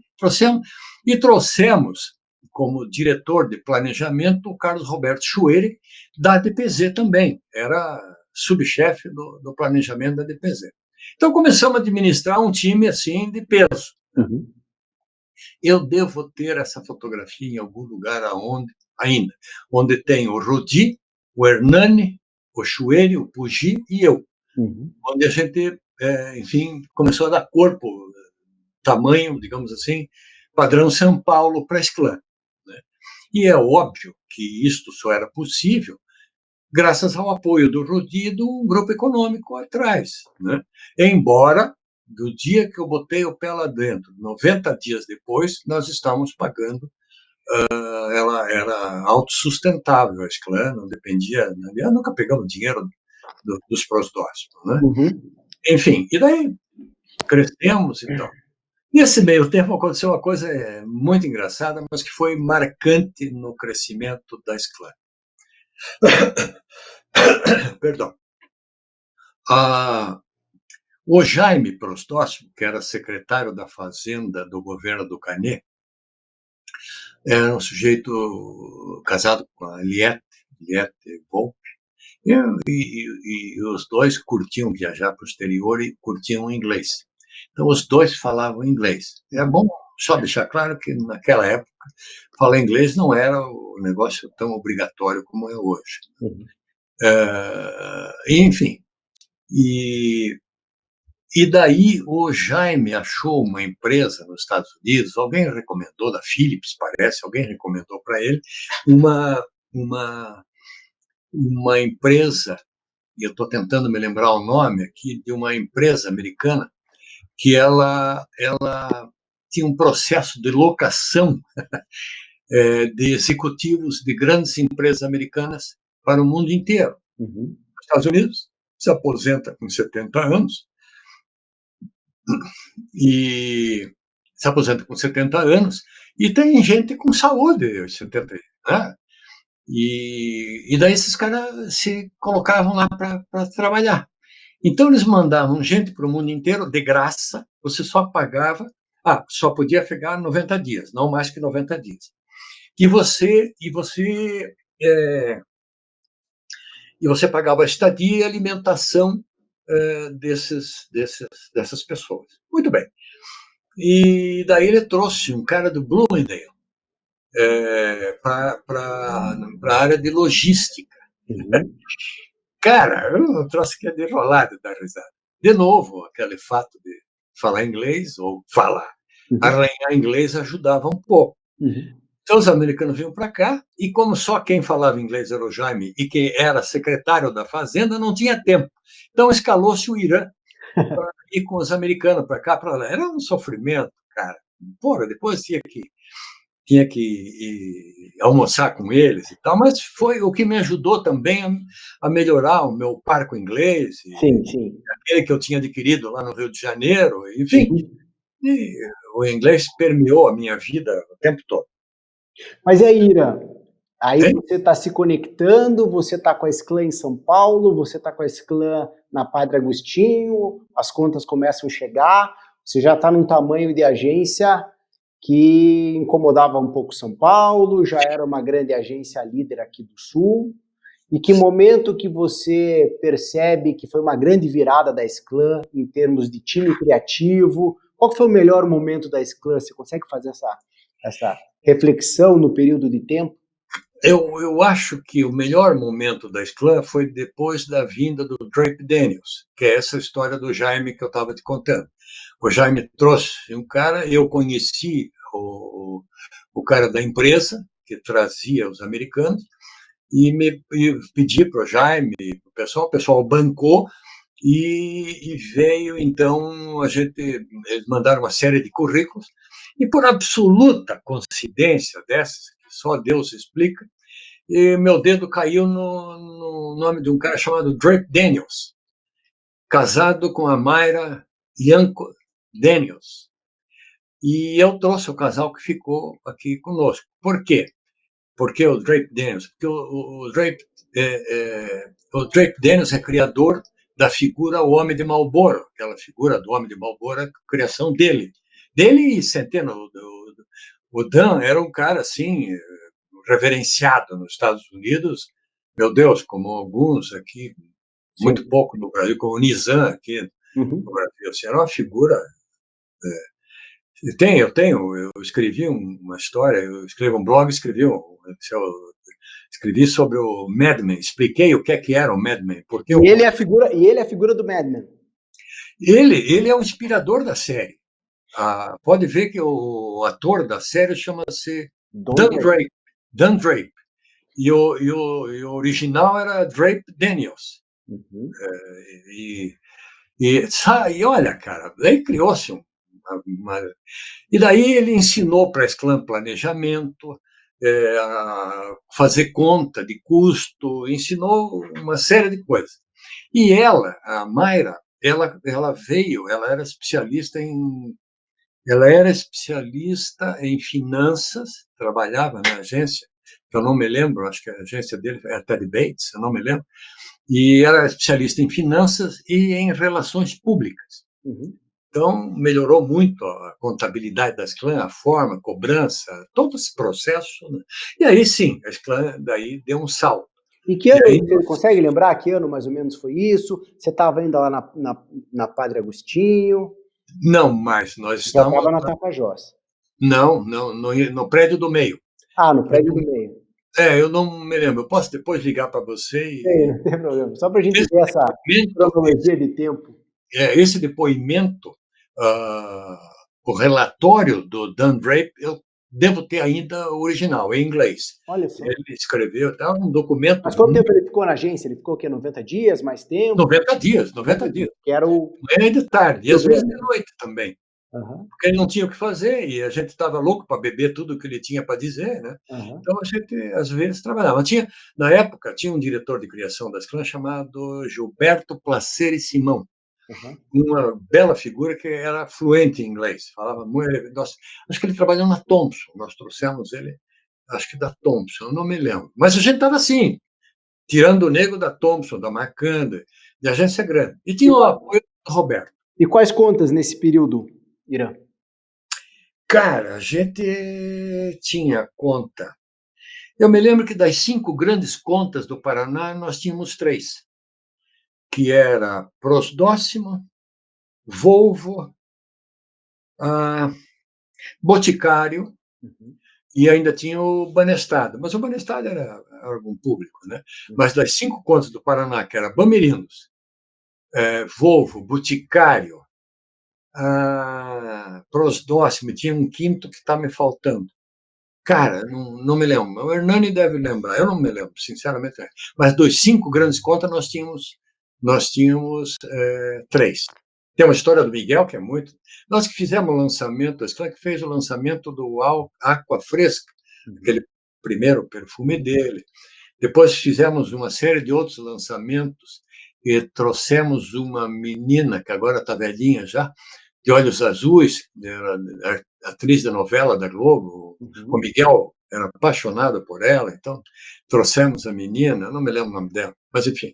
Speaker 3: trouxemos como diretor de planejamento o Carlos Roberto Chueri, da DPZ também, era subchefe do planejamento da DPZ. Então, começamos a administrar um time assim de peso. Eu devo ter essa fotografia em algum lugar onde tem o Rodi, o Hernani, o Chueri, o Pugi e eu, onde a gente, enfim, começou a dar corpo, tamanho, digamos assim, padrão São Paulo para a Sclan. Né? E é óbvio que isto só era possível graças ao apoio do Rodi e do grupo econômico atrás. Né? Embora, do dia que eu botei o pé lá dentro, 90 dias depois, nós estávamos pagando, ela era autossustentável, a Sclan, não dependia, nunca pegamos dinheiro dos prosdócitos. Né? Enfim, e daí crescemos e tal. Nesse meio tempo aconteceu uma coisa muito engraçada, mas que foi marcante no crescimento da Esclã. Perdão. O Jaime Prostóximo, que era secretário da Fazenda do governo do Canet, era um sujeito casado com a Liette Volpe, e os dois curtiam viajar para o exterior e curtiam inglês. Então, os dois falavam inglês. É bom só deixar claro que, naquela época, falar inglês não era um negócio tão obrigatório como é hoje.
Speaker 2: Uhum.
Speaker 3: Enfim, e daí o Jaime achou uma empresa nos Estados Unidos, alguém recomendou, da Philips, parece, alguém recomendou para ele uma empresa, e eu estou tentando me lembrar o nome aqui, de uma empresa americana, que ela tinha um processo de locação de executivos de grandes empresas americanas para o mundo inteiro.
Speaker 2: Uhum.
Speaker 3: Os Estados Unidos se aposenta com 70 anos, e se aposenta com 70 anos, e tem gente com saúde, 70, né? E daí esses caras se colocavam lá para trabalhar. Então eles mandavam gente para o mundo inteiro de graça, você só pagava, só podia ficar 90 dias, não mais que 90 dias. E você pagava a estadia e alimentação dessas pessoas. Muito bem. E daí ele trouxe um cara do Bloomingdale para a área de logística.
Speaker 2: Uhum.
Speaker 3: Cara, eu trouxe que é de rolada da risada. De novo, aquele fato de falar inglês ou falar. Arranhar inglês ajudava um pouco.
Speaker 2: Uhum.
Speaker 3: Então, os americanos vinham para cá, e como só quem falava inglês era o Jaime, e que era secretário da Fazenda, não tinha tempo. Então, escalou-se o Irã para ir com os americanos para cá, para lá. Era um sofrimento, cara. Porra, depois tinha que ir almoçar com eles e tal, mas foi o que me ajudou também a melhorar o meu parco inglês,
Speaker 2: Sim, sim.
Speaker 3: aquele que eu tinha adquirido lá no Rio de Janeiro, enfim.
Speaker 2: Uhum.
Speaker 3: E o inglês permeou a minha vida o tempo todo.
Speaker 2: Mas e aí, Ira? Aí
Speaker 3: Hein?
Speaker 2: você está se conectando, você está com a Esclã em São Paulo, você está com a Esclã na Padre Agostinho, as contas começam a chegar, você já está num tamanho de agência que incomodava um pouco São Paulo, já era uma grande agência líder aqui do Sul. E que momento que você percebe que foi uma grande virada da Esclã em termos de time criativo? Qual que foi o melhor momento da Esclã? Você consegue fazer essa reflexão no período de tempo?
Speaker 3: Eu acho que o melhor momento da Esclã foi depois da vinda do Drape Daniels, que é essa história do Jaime que eu estava te contando. O Jaime trouxe um cara, eu conheci o cara da empresa, que trazia os americanos, e pedi para o Jaime, o pessoal bancou, e veio, então, eles mandaram uma série de currículos, e por absoluta coincidência dessas, que só Deus explica, e meu dedo caiu no nome de um cara chamado Drape Daniels, casado com a Mayra Yanko Daniels. E eu trouxe o casal que ficou aqui conosco. Por quê? Porque o Drape Daniels, porque o Drape Daniels é criador da figura O Homem de Marlboro, aquela figura do Homem de Marlboro, a criação dele. Dele e Centeno. O Dan era um cara assim, reverenciado nos Estados Unidos, meu Deus, como alguns aqui, muito
Speaker 2: Sim.
Speaker 3: pouco no Brasil, como o Nizam aqui
Speaker 2: Uhum.
Speaker 3: no Brasil. Assim, era uma figura. Eu escrevi uma história, eu escrevo um blog, escrevi sobre o Mad Men, expliquei o que era o Mad Men, porque
Speaker 2: E ele é a figura do Mad Men.
Speaker 3: ele é o inspirador da série. Pode ver que o ator da série chama-se Dan Drape. Dan Drape. E o original era Drape Daniels.
Speaker 2: Uhum.
Speaker 3: E olha, cara, daí criou-se E daí ele ensinou para a Esclã planejamento, a fazer conta de custo, ensinou uma série de coisas. E ela, a Mayra, ela veio, ela era especialista em finanças, trabalhava na agência, que eu não me lembro, acho que a agência dele é a Teddy Bates, eu não me lembro, e era especialista em finanças e em relações públicas.
Speaker 2: Uhum.
Speaker 3: Então, melhorou muito a contabilidade das clãs, a forma, a cobrança, todo esse processo. Né? E aí, sim, as clãs daí deu um salto.
Speaker 2: E que
Speaker 3: E
Speaker 2: ano,
Speaker 3: aí,
Speaker 2: você consegue lembrar que ano mais ou menos foi isso? Você estava ainda lá na Padre Agostinho?
Speaker 3: não, mas nós
Speaker 2: Já
Speaker 3: estamos.
Speaker 2: estava na Tapajós.
Speaker 3: Não, não, no prédio do meio.
Speaker 2: Ah, no
Speaker 3: Eu
Speaker 2: prédio do
Speaker 3: não,
Speaker 2: meio.
Speaker 3: eu não me lembro. Eu posso depois ligar para você
Speaker 2: Sei,
Speaker 3: e.
Speaker 2: não tem problema. Só para a gente
Speaker 3: Esse
Speaker 2: ver essa
Speaker 3: depoimento,
Speaker 2: cronologia de tempo.
Speaker 3: esse depoimento, o relatório do Dan Drape, eu devo ter ainda o original, em inglês.
Speaker 2: Olha só.
Speaker 3: Ele escreveu, tá, um documento
Speaker 2: Mas quanto
Speaker 3: muito.
Speaker 2: tempo ele ficou na agência? Ele ficou o quê? 90 dias? Mais tempo?
Speaker 3: 90 dias, 90
Speaker 2: 90 dias.
Speaker 3: dias.
Speaker 2: Que era o
Speaker 3: Manhã e de tarde, e às vezes
Speaker 2: programa.
Speaker 3: de noite também.
Speaker 2: Aham,
Speaker 3: Porque ele não tinha o que fazer e a gente estava louco para beber tudo o que ele tinha para dizer, né?
Speaker 2: aham,
Speaker 3: Então a gente às vezes trabalhava. Na época tinha um diretor de criação das clãs chamado Gilberto Placeri Simão,
Speaker 2: aham.
Speaker 3: uma bela figura que era fluente em inglês, falava muito. Acho que ele trabalhou na Thomson, nós trouxemos ele, acho que da Thomson, eu não me lembro. Mas a gente estava assim, tirando o nego da Thomson, da Marcanda, de agência grande. E
Speaker 2: E,
Speaker 3: tinha o apoio do Roberto.
Speaker 2: e quais contas nesse período, Irã?
Speaker 3: Cara, a gente tinha conta. Eu me lembro que das 5 grandes contas do Paraná, nós tínhamos 3, que era Prosdóximo, Volvo, ah, Boticário
Speaker 2: Uhum,
Speaker 3: e ainda tinha o Banestado. Mas o Banestado era órgão público, né?
Speaker 2: uhum.
Speaker 3: Mas das 5 contas do Paraná, que era Bamerinos, Volvo, Boticário, Prosdóximo, tinha um quinto que está me faltando. Cara, não me lembro. O Hernani deve lembrar, eu não me lembro, sinceramente. Mas dos 5 grandes contas, nós tínhamos 3. Tem uma história do Miguel, que é muito. Nós que fizemos o lançamento, a Esclã que fez o lançamento do Aqua Fresca,
Speaker 2: Uhum.
Speaker 3: aquele primeiro perfume dele. Depois fizemos uma série de outros lançamentos e trouxemos uma menina, que agora está velhinha já, de olhos azuis, era atriz da novela da Globo. O
Speaker 2: Uhum.
Speaker 3: Miguel era apaixonado por ela, então trouxemos a menina, não me lembro o nome dela, mas enfim.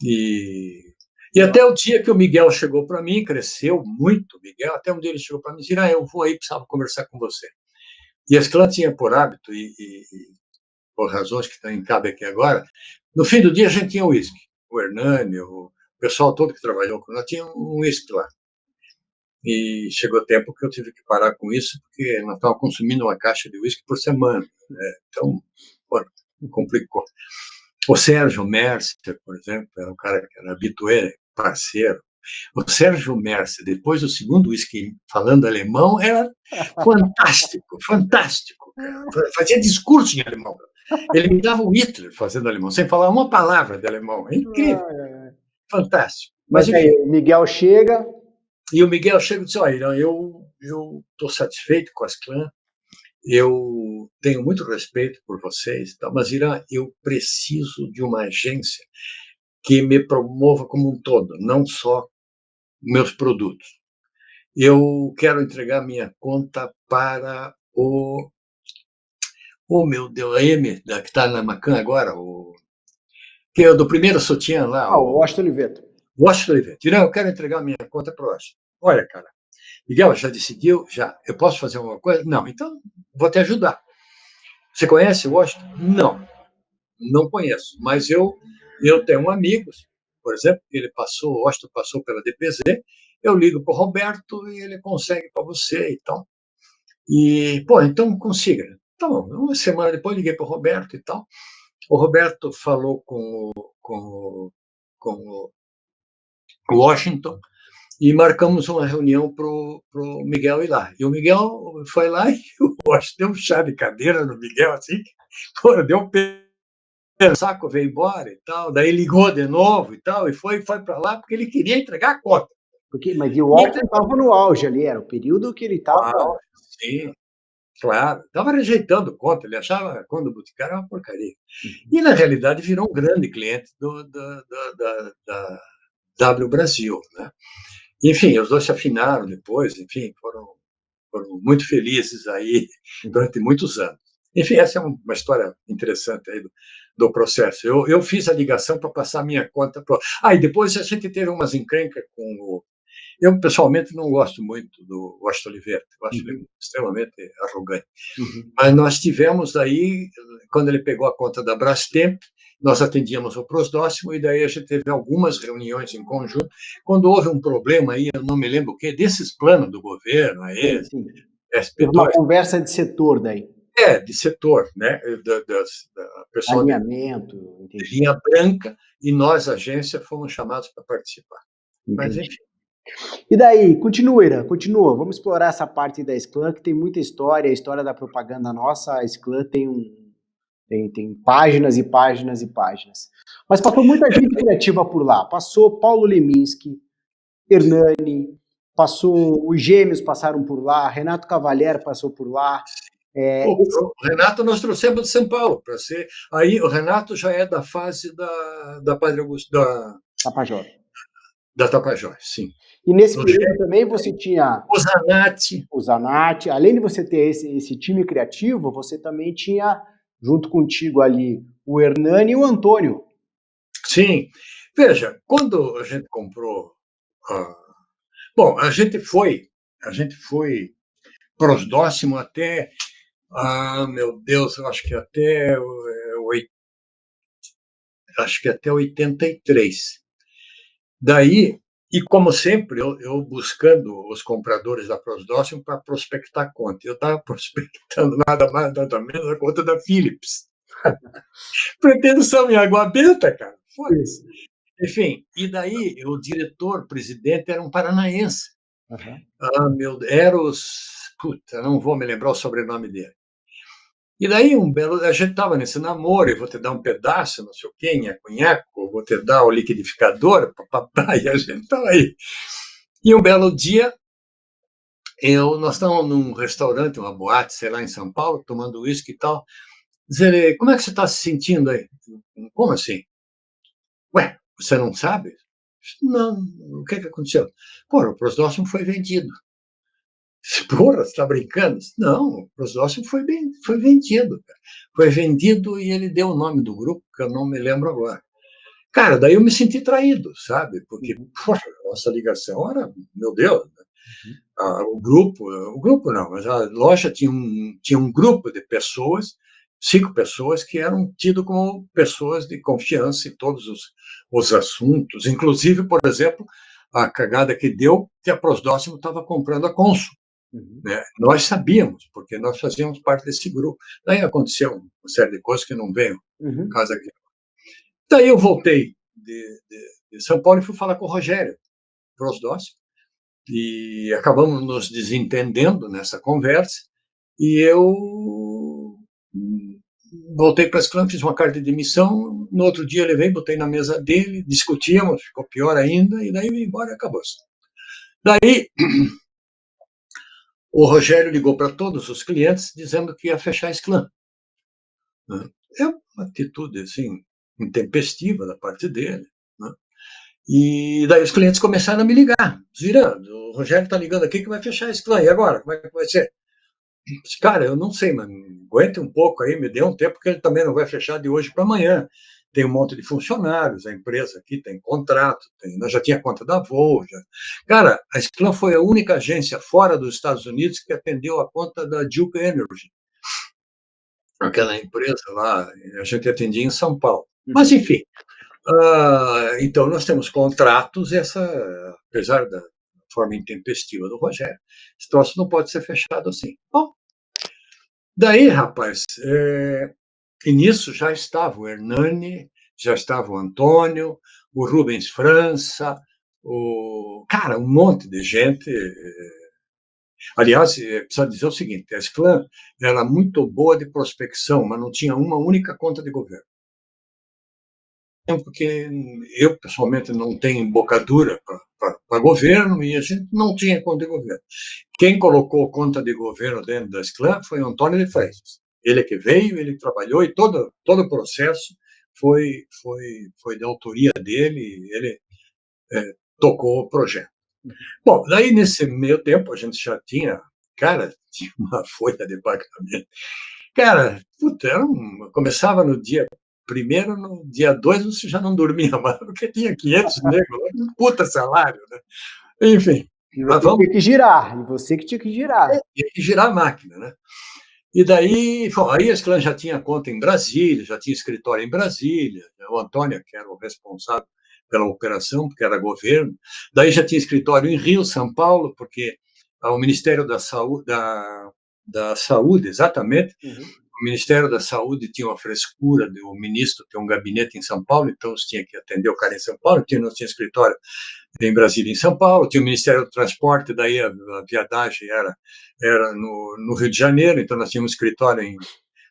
Speaker 3: E até o dia que o Miguel chegou para mim, cresceu muito o Miguel, até um dia ele chegou para mim e disse: eu vou aí, precisava conversar com você. E a Esclã tinha por hábito, e por razões que estão em cabe aqui agora, no fim do dia a gente tinha uísque. O Hernani, o pessoal todo que trabalhou com nós tinha um uísque lá. E chegou o tempo que eu tive que parar com isso, porque nós estávamos consumindo uma caixa de uísque por semana. Né? Então, pô, complicou. O Sérgio Mercer, por exemplo, era um cara que era habitué, parceiro. O Sérgio Mercer, depois do segundo uísque falando alemão, era fantástico, fantástico. Cara. Fazia discurso em alemão. Ele me dava o Hitler fazendo alemão, sem falar uma palavra de alemão. É incrível,
Speaker 2: Ai, ai, ai.
Speaker 3: fantástico.
Speaker 2: Mas
Speaker 3: Mas, enfim,
Speaker 2: aí, o Miguel chega.
Speaker 3: e o Miguel chega e diz: olha, Irã, eu estou satisfeito com as clãs, eu tenho muito respeito por vocês, mas, Irã, eu preciso de uma agência que me promova como um todo, não só meus produtos. Eu quero entregar minha conta para meu Deus, a M, que está na Macan agora, que é o do primeiro sutiã lá,
Speaker 2: Ah, o
Speaker 3: o
Speaker 2: Washington Oliveto.
Speaker 3: Washington Oliveira. Não, eu quero entregar minha conta para o Washington. Olha, cara, Miguel, já decidiu? Já. Eu posso fazer alguma coisa? Não, então vou te ajudar. Você conhece o Washington? Não, não conheço, mas eu tenho amigos, por exemplo, o Washington passou pela DPZ, eu ligo para o Roberto e ele consegue para você e tal. E, pô, então consiga. Tá bom, uma semana depois liguei para o Roberto e tal. O Roberto falou com o Washington e marcamos uma reunião para o Miguel ir lá. E o Miguel foi lá e o Washington deu um chá de cadeira no Miguel, assim, pô, deu um saco, veio embora e tal. Daí ligou de novo e tal, e foi para lá porque ele queria entregar a conta.
Speaker 2: Mas e o
Speaker 3: E
Speaker 2: Washington
Speaker 3: entregou.
Speaker 2: estava no auge ali, era o período que ele estava.
Speaker 3: Ah, sim, claro. Estava rejeitando conta, ele achava a conta do Boticário uma porcaria. E, na realidade, virou um grande cliente W Brasil, né? Enfim, os dois se afinaram depois, enfim, foram muito felizes aí durante muitos anos. Enfim, essa é uma história interessante aí do processo. Eu fiz a ligação para passar a minha conta para. E depois a gente teve umas encrencas com o. Eu, pessoalmente, não gosto muito do Washington Oliveira, eu acho ele extremamente arrogante. Mas nós tivemos aí, quando ele pegou a conta da Brastemp, nós atendíamos o Prosdóximo, e daí a gente teve algumas reuniões em conjunto. Quando houve um problema aí, eu não me lembro o quê, desses planos do governo, aí,
Speaker 2: Sim. Teve uma
Speaker 3: SP2,
Speaker 2: conversa de setor daí.
Speaker 3: de setor, né, da pessoal de
Speaker 2: Alinhamento, entendi.
Speaker 3: linha branca, e nós, agência, fomos chamados para participar. Mas,
Speaker 2: Entendi.
Speaker 3: enfim.
Speaker 2: E daí, continua, Irã, continua. Vamos explorar essa parte da Sclan, que tem muita história, a história da propaganda nossa. A Sclan tem páginas e páginas e páginas. Mas passou muita gente criativa por lá. Passou Paulo Leminski, Hernani, passou os Gêmeos passaram por lá, Renato Cavalier passou por lá.
Speaker 3: O Renato nós trouxemos de São Paulo para ser. Aí o Renato já é da fase da Padre Augusto,
Speaker 2: Tapajós.
Speaker 3: da Tapajós, sim.
Speaker 2: E nesse período também você tinha
Speaker 3: O
Speaker 2: Zanatti. Além de você ter esse time criativo, você também tinha, junto contigo ali, o Hernani e o Antônio.
Speaker 3: Sim. Veja, quando a gente comprou. Bom, a gente foi prosdóximo até. Meu Deus, eu acho que até 83. Daí, e como sempre, eu buscando os compradores da Prosdóximo para prospectar a conta. Eu estava prospectando nada mais, nada menos a conta da Philips. Pretensão em água benta, cara. Foda-se. Enfim, e daí o diretor-presidente era um paranaense. Meu Deus, Puta, não vou me lembrar o sobrenome dele. E daí, a gente estava nesse namoro, eu vou te dar um pedaço, não sei o quê, nhaco-nhaco, vou te dar o liquidificador, papapá, e a gente estava aí. E um belo dia, nós estávamos num restaurante, uma boate, sei lá, em São Paulo, tomando uísque e tal. Diz ele, como é que você está se sentindo aí? Como assim? Ué, você não sabe? Não, o que aconteceu? Pô, o Prosdóximo foi vendido. Porra, você está brincando? Não, o Prosdóximo foi vendido. Cara. Foi vendido e ele deu o nome do grupo, que eu não me lembro agora. Cara, daí eu me senti traído, sabe? Porque, poxa, nossa ligação era, meu Deus, o grupo não, mas a loja tinha um grupo de pessoas, 5 pessoas, que eram tidas como pessoas de confiança em todos os assuntos, inclusive, por exemplo, a cagada que deu que a Prosdóximo estava comprando a Consul. Né? Nós sabíamos, porque nós fazíamos parte desse grupo. Daí aconteceu uma série de coisas que não veio caso aqui. Daí eu voltei de São Paulo e fui falar com o Rogério Prosdóximo, e acabamos nos desentendendo nessa conversa, e eu voltei para a Scrum, fiz uma carta de demissão, no outro dia levei, botei na mesa dele, discutimos, ficou pior ainda, e daí eu vim embora e acabou-se. Daí o Rogério ligou para todos os clientes dizendo que ia fechar a Scrum. É uma atitude assim, intempestiva da parte dele. Né? E daí os clientes começaram a me ligar. Zirando, o Rogério está ligando aqui que vai fechar esse clã. E agora? Como é que vai ser? Cara, eu não sei, mano. Aguente um pouco aí, me dê um tempo, porque ele também não vai fechar de hoje para amanhã. Tem um monte de funcionários, a empresa aqui tem contrato, nós já tinha conta da Voo. Já. Cara, a Sclan foi a única agência fora dos Estados Unidos que atendeu a conta da Duke Energy. Aquela empresa lá, a gente atendia em São Paulo. Mas, enfim, então, nós temos contratos, apesar da forma intempestiva do Rogério, esse troço não pode ser fechado assim. Bom, daí, rapaz, e nisso já estava o Hernani, já estava o Antônio, o Rubens França, cara, um monte de gente. Aliás, precisa dizer o seguinte, a Sclan era muito boa de prospecção, mas não tinha uma única conta de governo. Porque eu, pessoalmente, não tenho embocadura para governo e a gente não tinha conta de governo. Quem colocou conta de governo dentro da Sclan foi o Antônio de Freitas. Ele que veio, ele trabalhou e todo o processo foi de autoria dele. Ele tocou o projeto. Bom, daí nesse meio tempo a gente já tinha, cara, tinha uma folha de pagamento. Cara, puta, começava no dia primeiro, no dia 2 você já não dormia mais, porque tinha 500 negros, um puta salário, né? Enfim.
Speaker 2: E você tinha que girar, e você que tinha que girar.
Speaker 3: Tinha que girar a máquina, né? E daí, bom, aí a Esclan já tinha conta em Brasília, já tinha escritório em Brasília, o Antônio, que era o responsável pela operação, porque era governo, daí já tinha escritório em Rio, São Paulo, porque o Ministério da Saúde, exatamente, o Ministério da Saúde tinha uma frescura de o ministro ter um gabinete em São Paulo, então você tinha que atender o cara em São Paulo, não tinha escritório em Brasília, em São Paulo, tinha o Ministério do Transporte, daí a viadagem era no Rio de Janeiro, então nós tínhamos um escritório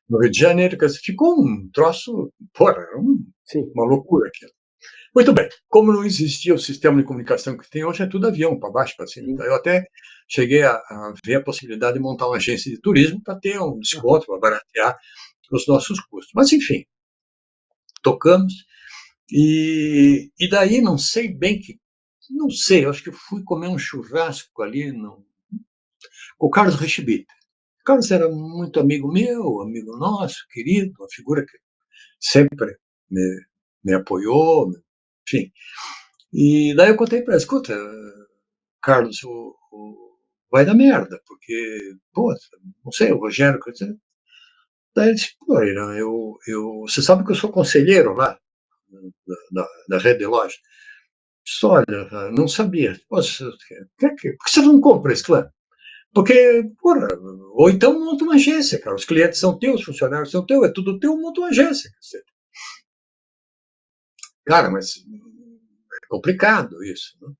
Speaker 3: no Rio de Janeiro, que ficou um troço, porra, uma loucura aquilo. Muito bem, como não existia o sistema de comunicação que tem hoje, é tudo avião, para baixo, para cima. Então, eu até cheguei a ver a possibilidade de montar uma agência de turismo para ter um desconto, para baratear os nossos custos. Mas, enfim, tocamos, e daí não sei bem não sei, acho que eu fui comer um churrasco ali com o Carlos Richibita. O Carlos era muito amigo meu, amigo nosso, querido, uma figura que sempre me apoiou, enfim. E daí eu contei para ele, escuta, Carlos, vai dar merda, porque, pô, não sei, o Rogério, daí ele disse, pô, Irã, você sabe que eu sou conselheiro lá, da rede de loja. Disse, olha, não sabia. Poxa, por que você não compra esse clã? Porque, porra, ou então monta uma agência, cara. Os clientes são teus, os funcionários são teus, é tudo teu, monta uma agência. Cara, mas é complicado isso, né?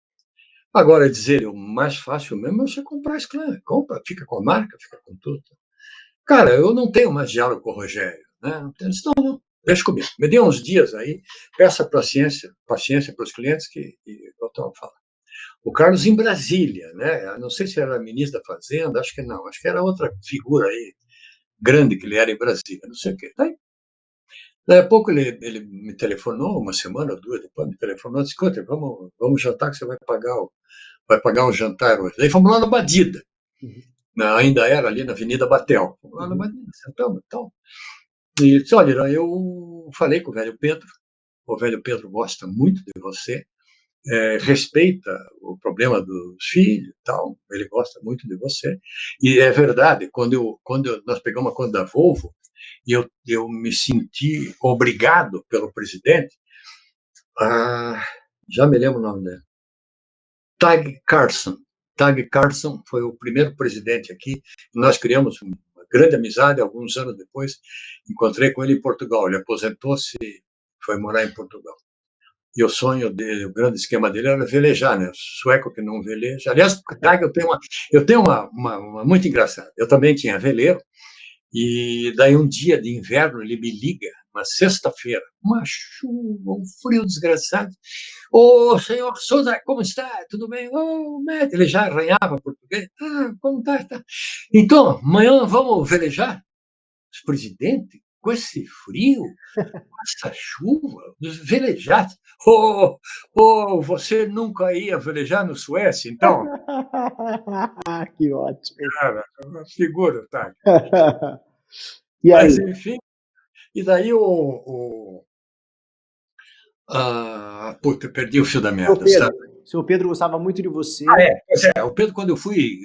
Speaker 3: Agora, dizer o mais fácil mesmo é você comprar esse clã. Compra, fica com a marca, fica com tudo. Cara, eu não tenho mais diálogo com o Rogério, né? Não, deixa comigo. Me dê uns dias aí, peça paciência para os clientes que eu estou falando. O Carlos em Brasília, né? Não sei se era ministro da Fazenda, acho que não, acho que era outra figura aí, grande que ele era em Brasília, não sei o quê. Daí a pouco ele me telefonou, uma semana ou duas depois, me telefonou, disse, escuta, vamos jantar que você vai pagar o jantar hoje. Daí fomos lá na Badida, ainda era ali na Avenida Batel. Fomos lá na Badida, sentamos e tal. E disse, olha, eu falei com o velho Pedro gosta muito de você, respeita o problema dos filhos, tal, ele gosta muito de você. E é verdade, quando nós pegamos a conta da Volvo, e eu me senti obrigado pelo presidente, já me lembro o nome dele, Tag Carson. Tag Carson foi o primeiro presidente aqui, nós criamos uma grande amizade, alguns anos depois, encontrei com ele em Portugal, ele aposentou-se e foi morar em Portugal. E o sonho dele, o grande esquema dele era velejar, né? Sueco que não veleja. Aliás, eu tenho uma muito engraçada. Eu também tinha veleiro, e daí um dia de inverno ele me liga, uma sexta-feira, uma chuva, um frio desgraçado. Ô, senhor Souza, como está? Tudo bem? Ô, médico, ele já arranhava português. Como está? Então, amanhã vamos velejar? Presidente, com esse frio, essa chuva, velejar. Você nunca ia velejar no Suécia, então?
Speaker 2: Que ótimo.
Speaker 3: Cara, figura, tá?
Speaker 2: E aí?
Speaker 3: Mas, enfim, e daí puta, eu perdi o fio da meada, sabe?
Speaker 2: Seu Pedro gostava muito de você.
Speaker 3: Pois é, o Pedro, quando eu fui,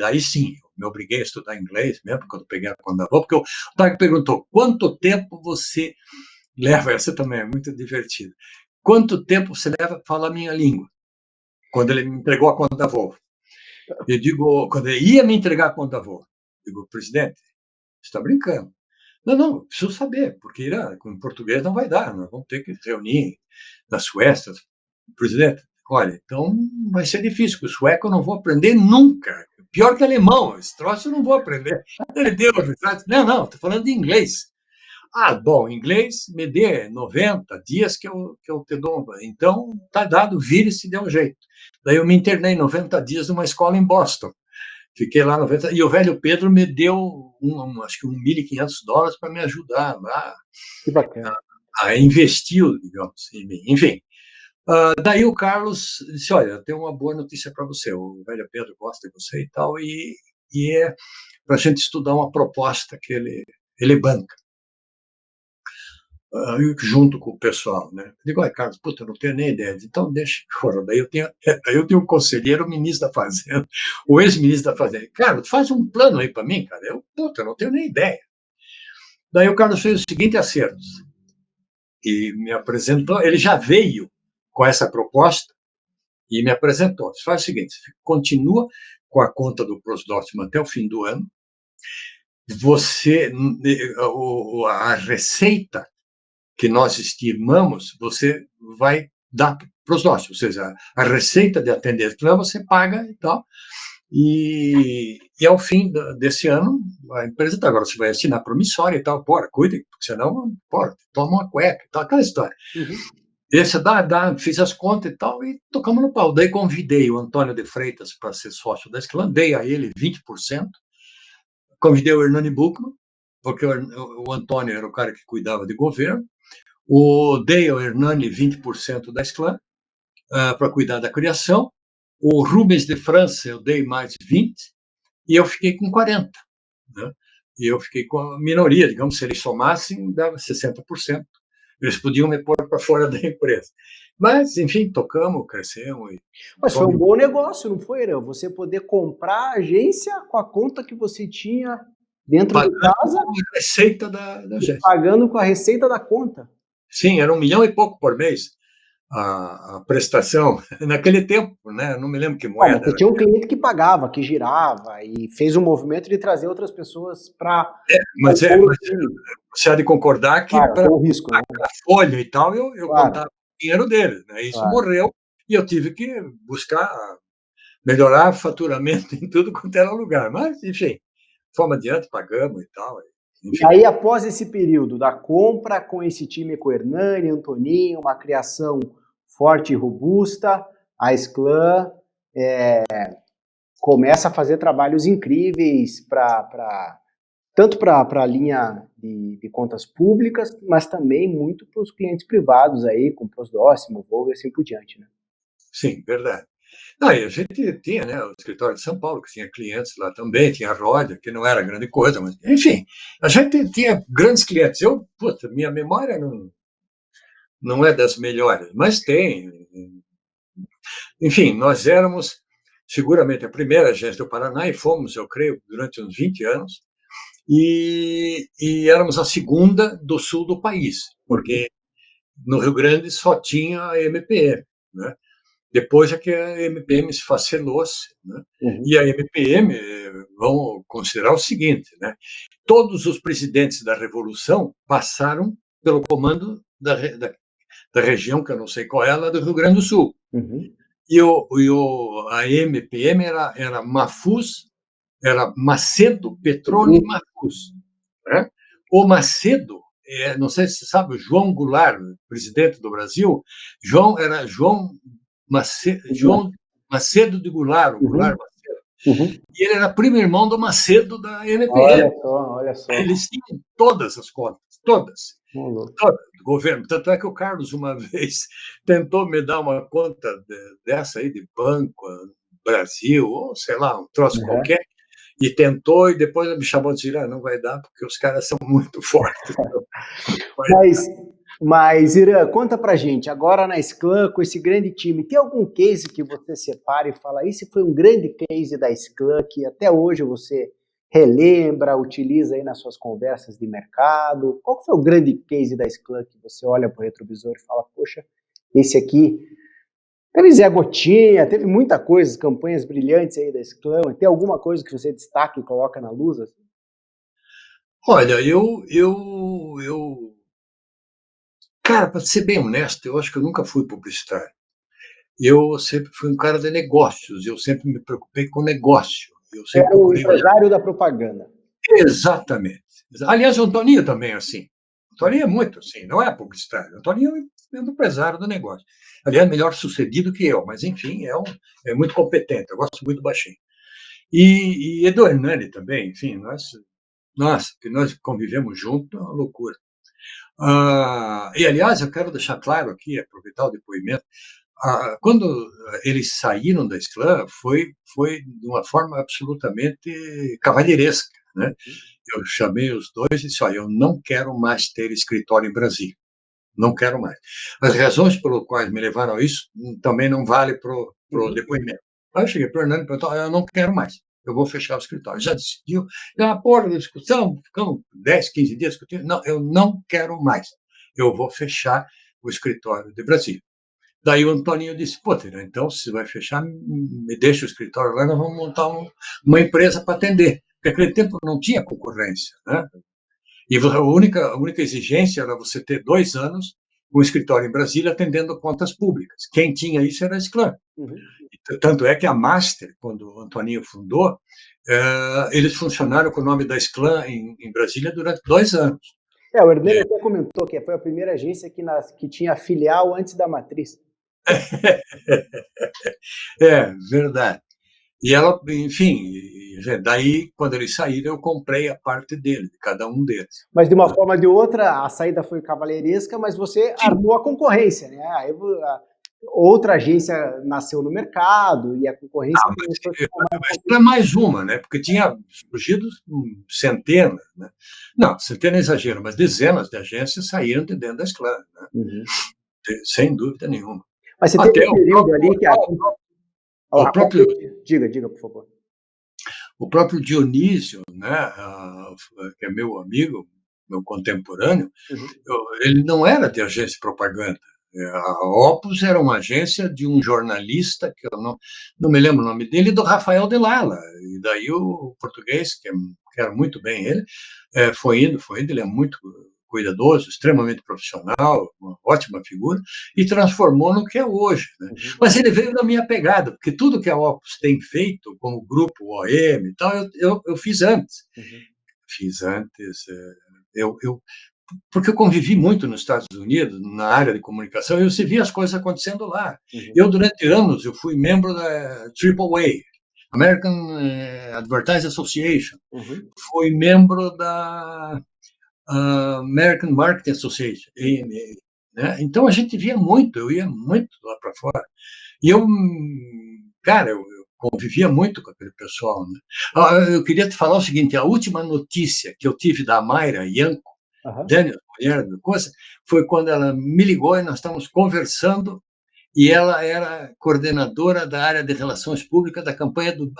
Speaker 3: aí sim, eu me obriguei a estudar inglês mesmo, quando eu peguei a conta da porque o Tag perguntou, quanto tempo você leva, essa também é muito divertida, quanto tempo você leva para falar a minha língua? Quando ele me entregou a conta da Volvo. Eu digo, quando ele ia me entregar a conta da Volvo, eu digo, presidente, você está brincando. Não, preciso saber, porque com português não vai dar, nós vamos ter que reunir na Suécia. Presidente, olha, então vai ser difícil, porque o sueco eu não vou aprender nunca. Pior que alemão, esse troço eu não vou aprender. Ele deu a verdade. Não, estou falando de inglês. Bom, inglês me dê 90 dias que eu te dou. Então, tá dado, vire-se e dê um jeito. Daí eu me internei 90 dias numa escola em Boston. Fiquei lá 90 e o velho Pedro me deu acho que $1.500 para me ajudar lá.
Speaker 2: Que bacana.
Speaker 3: A investir, digamos, em mim. Enfim, Daí o Carlos disse, olha, eu tenho uma boa notícia para você, o velho Pedro gosta de você e tal, e é para a gente estudar uma proposta que ele banca, junto com o pessoal, né? Eu digo, olha, Carlos, puta, eu não tenho nem ideia. Então, deixa que for. Daí eu tenho um conselheiro, o ministro da Fazenda, o ex-ministro da Fazenda. Carlos, faz um plano aí para mim, cara. Eu não tenho nem ideia. Daí o Carlos fez os seguintes acertos e me apresentou. Ele já veio com essa proposta e me apresentou. Faz o seguinte, continua com a conta do prosdóximo até o fim do ano. A receita que nós estimamos, você vai dar para os nossos, ou seja, a receita de atender você paga e tal, e ao fim desse ano, a empresa está agora, você vai assinar promissória e tal, porra, cuide, porque senão, porra, toma uma cueca e tal, aquela história. Uhum. Esse fiz as contas e tal, e tocamos no pau. Daí convidei o Antônio de Freitas para ser sócio da Esclã, dei a ele 20%, convidei o Hernani Buchmann, porque o Antônio era o cara que cuidava de governo, dei ao Hernani 20% da Esclã para cuidar da criação, o Rubens de França eu dei mais 20%, e eu fiquei com 40%. Né? E eu fiquei com a minoria, digamos, se eles somassem, dava 60%. Eles podiam me pôr para fora da empresa. Mas, enfim, tocamos, crescemos.
Speaker 2: Mas foi um bom negócio, não foi, Irã? Você poder comprar a agência com a conta que você tinha dentro de casa.
Speaker 3: Com a receita da agência.
Speaker 2: Pagando com a receita da conta.
Speaker 3: Sim, era 1 milhão e pouco por mês a prestação. Naquele tempo, né? Não me lembro que moeda.
Speaker 2: Você tinha um cliente que pagava, que girava e fez um movimento de trazer outras pessoas para.
Speaker 3: Mas você há de concordar que para
Speaker 2: o risco, né?
Speaker 3: a folha e tal, eu contava o dinheiro dele. Né? Isso morreu e eu tive que buscar melhorar faturamento em tudo quanto era lugar. Mas, enfim, fomos adiante, pagamos e tal.
Speaker 2: Enfim. E aí, após esse período da compra com esse time com Hernani, Antoninho, uma criação forte e robusta, a Esclã começa a fazer trabalhos incríveis tanto para a linha de contas públicas, mas também muito para os clientes privados aí, com Prosdóximo, Volvo e assim por diante, né?
Speaker 3: Sim, verdade. Não, e a gente tinha, né, o escritório de São Paulo, que tinha clientes lá também, tinha a Rodia, que não era grande coisa, mas, enfim, a gente tinha grandes clientes. Minha memória não é das melhores, mas tem. Enfim, nós éramos seguramente a primeira agência do Paraná e fomos, eu creio, durante uns 20 anos, e éramos a segunda do sul do país, porque no Rio Grande só tinha a MPM, né? Depois é que a MPM se facelou-se, né? Uhum. E a MPM, vamos considerar o seguinte, né? Todos os presidentes da Revolução passaram pelo comando da região, que eu não sei qual é, lá do Rio Grande do Sul. Uhum. E a MPM era Mafuz, era Macedo, Petrone e Mafuz. Né? O Macedo, não sei se você sabe, o João Goulart, presidente do Brasil, era João Macedo de Goulart, o Goulart Macedo. Uhum. E ele era primo irmão do Macedo da MPM.
Speaker 2: Olha só.
Speaker 3: Eles tinham todas as contas, todas. Todas, do governo. Tanto é que o Carlos, uma vez, tentou me dar uma conta dessa aí, de Banco Brasil, ou sei lá, um troço qualquer, e tentou, e depois me chamou de dizer, não vai dar, porque os caras são muito fortes.
Speaker 2: Mas, Irã, conta pra gente, agora na Esclã, com esse grande time, tem algum case que você separa e fala, esse foi um grande case da Esclã, que até hoje você relembra, utiliza aí nas suas conversas de mercado? Qual foi o grande case da Esclã que você olha pro retrovisor e fala, poxa, esse aqui... Teve Zé Gotinha, teve muita coisa, campanhas brilhantes aí da Esclã. Tem alguma coisa que você destaca e coloca na luz? Assim?
Speaker 3: Olha, cara, para ser bem honesto, eu acho que eu nunca fui publicitário. Eu sempre fui um cara de negócios, eu sempre me preocupei com negócio. Eu sempre
Speaker 2: o empresário da propaganda.
Speaker 3: Exatamente. Aliás, o Antoninho também é assim. O Antoninho é muito assim, não é publicitário. O Antoninho é um empresário do negócio. Aliás, melhor sucedido que eu, mas enfim, é muito competente. Eu gosto muito do baixinho. E do Hernani também, enfim, que nós convivemos juntos, é uma loucura. E, aliás, eu quero deixar claro aqui, aproveitar o depoimento, quando eles saíram da Sclam, foi de uma forma absolutamente cavalheiresca, né? Eu chamei os dois e disse, olha, eu não quero mais ter escritório em Brasília. Não quero mais. As razões pelas quais me levaram a isso também não vale para o depoimento. Aí eu cheguei para o Hernando e perguntei, eu não quero mais, eu vou fechar o escritório. Já decidiu, uma porra da discussão, ficamos 10, 15 dias discutindo. Não, eu não quero mais, eu vou fechar o escritório de Brasília. Daí o Antoninho disse, pô, Tira, então se vai fechar, me deixa o escritório lá, nós vamos montar uma empresa para atender. Porque naquele tempo não tinha concorrência, né? E a única exigência era você ter 2 anos com um escritório em Brasília atendendo contas públicas. Quem tinha isso era a Sclam. Tanto é que a Master, quando o Antoninho fundou, eles funcionaram com o nome da Sclam em Brasília durante 2 anos.
Speaker 2: O Hernani até comentou que foi a primeira agência que tinha filial antes da matriz.
Speaker 3: Verdade. E ela, enfim, daí, quando eles saíram, eu comprei a parte dele, de cada um deles.
Speaker 2: Mas de uma forma ou de outra, a saída foi cavalheiresca, mas você armou a concorrência, né? Aí outra agência nasceu no mercado e a concorrência começou a ficar
Speaker 3: é mais uma, né? Porque tinha surgido centenas, né? Não, centenas é exagero, mas dezenas de agências saíram de dentro da Sclam, né? Sem dúvida nenhuma.
Speaker 2: Mas você teve um período ali que
Speaker 3: o próprio
Speaker 2: diga, por favor.
Speaker 3: O próprio Dionísio, né, que é meu amigo, meu contemporâneo, ele não era de agência de propaganda. A Opus era uma agência de um jornalista, que eu não me lembro o nome dele, do Rafael de Lala. E daí o português, que era muito bem ele, foi indo, ele é muito cuidadoso, extremamente profissional, uma ótima figura, e transformou no que é hoje. Né? Mas ele veio da minha pegada, porque tudo que a Opus tem feito, como grupo OM e tal, eu fiz antes. Fiz antes. Porque eu convivi muito nos Estados Unidos, na área de comunicação, e eu via as coisas acontecendo lá. Eu, durante anos, eu fui membro da AAA, American Advertising Association. Fui membro da American Marketing Association, AMA. Né? Então, a gente via muito, eu ia muito lá para fora. E eu convivia muito com aquele pessoal. Né? Eu queria te falar o seguinte, a última notícia que eu tive da Mayra Ianco, Daniel, mulher do coisa, foi quando ela me ligou e nós estávamos conversando e ela era coordenadora da área de relações públicas da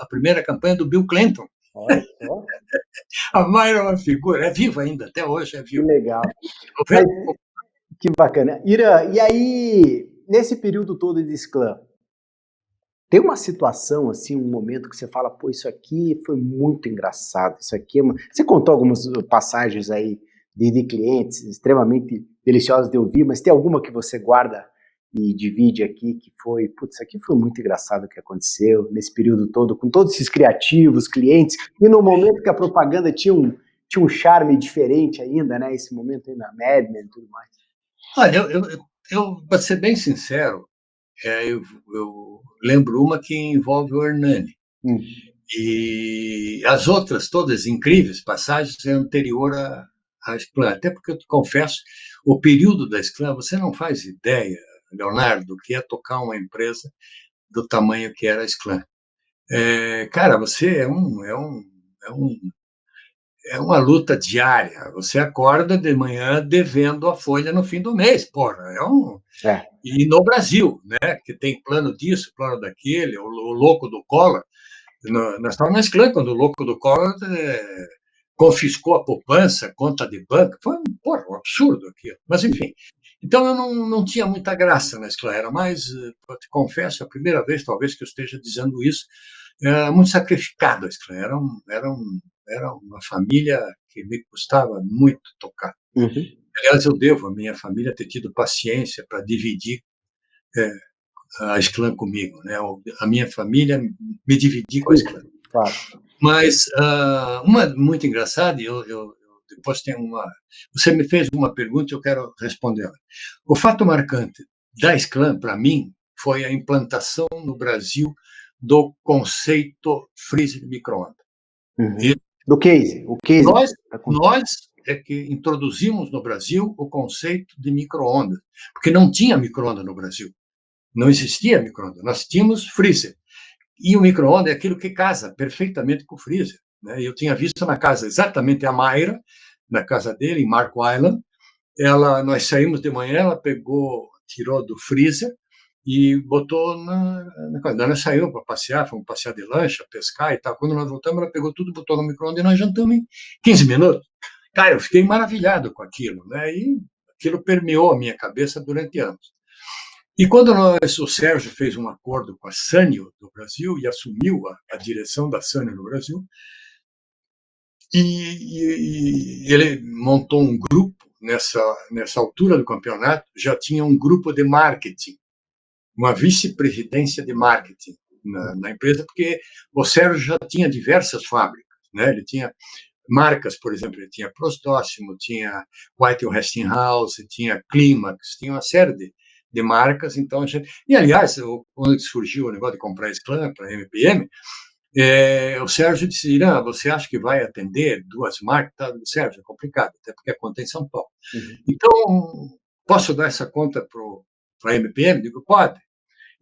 Speaker 3: primeira campanha do Bill Clinton.
Speaker 2: Olha só.
Speaker 3: A Mayra é uma figura, é viva ainda, até hoje é viva.
Speaker 2: Que legal. Mas, que bacana. Ira, e aí, nesse período todo de Sclam, tem uma situação, assim, um momento que você fala, pô, isso aqui foi muito engraçado, isso aqui Você contou algumas passagens aí de clientes extremamente deliciosas de ouvir, mas tem alguma que você guarda e divide aqui que foi, putz, isso aqui foi muito engraçado o que aconteceu nesse período todo, com todos esses criativos, clientes, e no momento que a propaganda tinha um charme diferente ainda, né, esse momento aí na Mad Men e tudo mais.
Speaker 3: Olha, eu para ser bem sincero, eu lembro uma que envolve o Hernani. E as outras, todas incríveis passagens, é anterior à Sclam. Até porque eu te confesso, o período da Sclam, você não faz ideia, Leonardo, do que é tocar uma empresa do tamanho que era a Sclam. Cara, você é uma luta diária. Você acorda de manhã devendo a folha no fim do mês, porra. E no Brasil, né? Que tem plano disso, plano daquele, o louco do Collor. Nós estávamos na Sclam quando o louco do Collor confiscou a poupança, conta de banco. Foi um absurdo aquilo. Mas, enfim. Então, eu não tinha muita graça na Sclam. Era mais, eu te confesso, a primeira vez, talvez, que eu esteja dizendo isso, era muito sacrificado a Sclam. Era uma família que me custava muito tocar. Aliás, eu devo à minha família ter tido paciência para dividir a Sclam comigo. Né? A minha família me dividia com a Sclam.
Speaker 2: Claro.
Speaker 3: Mas uma muito engraçada, eu depois tem Você me fez uma pergunta e eu quero respondê-la. O fato marcante da Sclam, para mim, foi a implantação no Brasil do conceito freezer de micro-ondas.
Speaker 2: Do case. O case.
Speaker 3: Nós é que introduzimos no Brasil o conceito de micro-ondas, porque não tinha micro-ondas no Brasil. Não existia micro-ondas. Nós tínhamos freezer. E o micro-ondas é aquilo que casa perfeitamente com o freezer, né? Eu tinha visto na casa exatamente a Mayra, na casa dele, em Marco Island. Nós saímos de manhã, ela pegou, tirou do freezer e botou na casa. Nós saímos para passear, fomos passear de lancha, pescar e tal. Quando nós voltamos, ela pegou tudo, botou no micro-ondas e nós jantamos em 15 minutos. Cara, eu fiquei maravilhado com aquilo, né? E aquilo permeou a minha cabeça durante anos. E quando o Sérgio fez um acordo com a Sanyo do Brasil e assumiu a direção da Sanyo no Brasil, e ele montou um grupo, nessa altura do campeonato, já tinha um grupo de marketing, uma vice-presidência de marketing na empresa, porque o Sérgio já tinha diversas fábricas, né? Ele tinha marcas, por exemplo, ele tinha Prostóximo, tinha White Westinghouse, tinha Climax, tinha uma série de marcas. Então, e, aliás, quando surgiu o negócio de comprar a Sclan para a MPM, o Sérgio disse: Irã, você acha que vai atender duas marcas? Tá, Sérgio, é complicado, até porque a conta é em São Paulo. Uhum. Então, posso dar essa conta para a MPM? Digo, pode.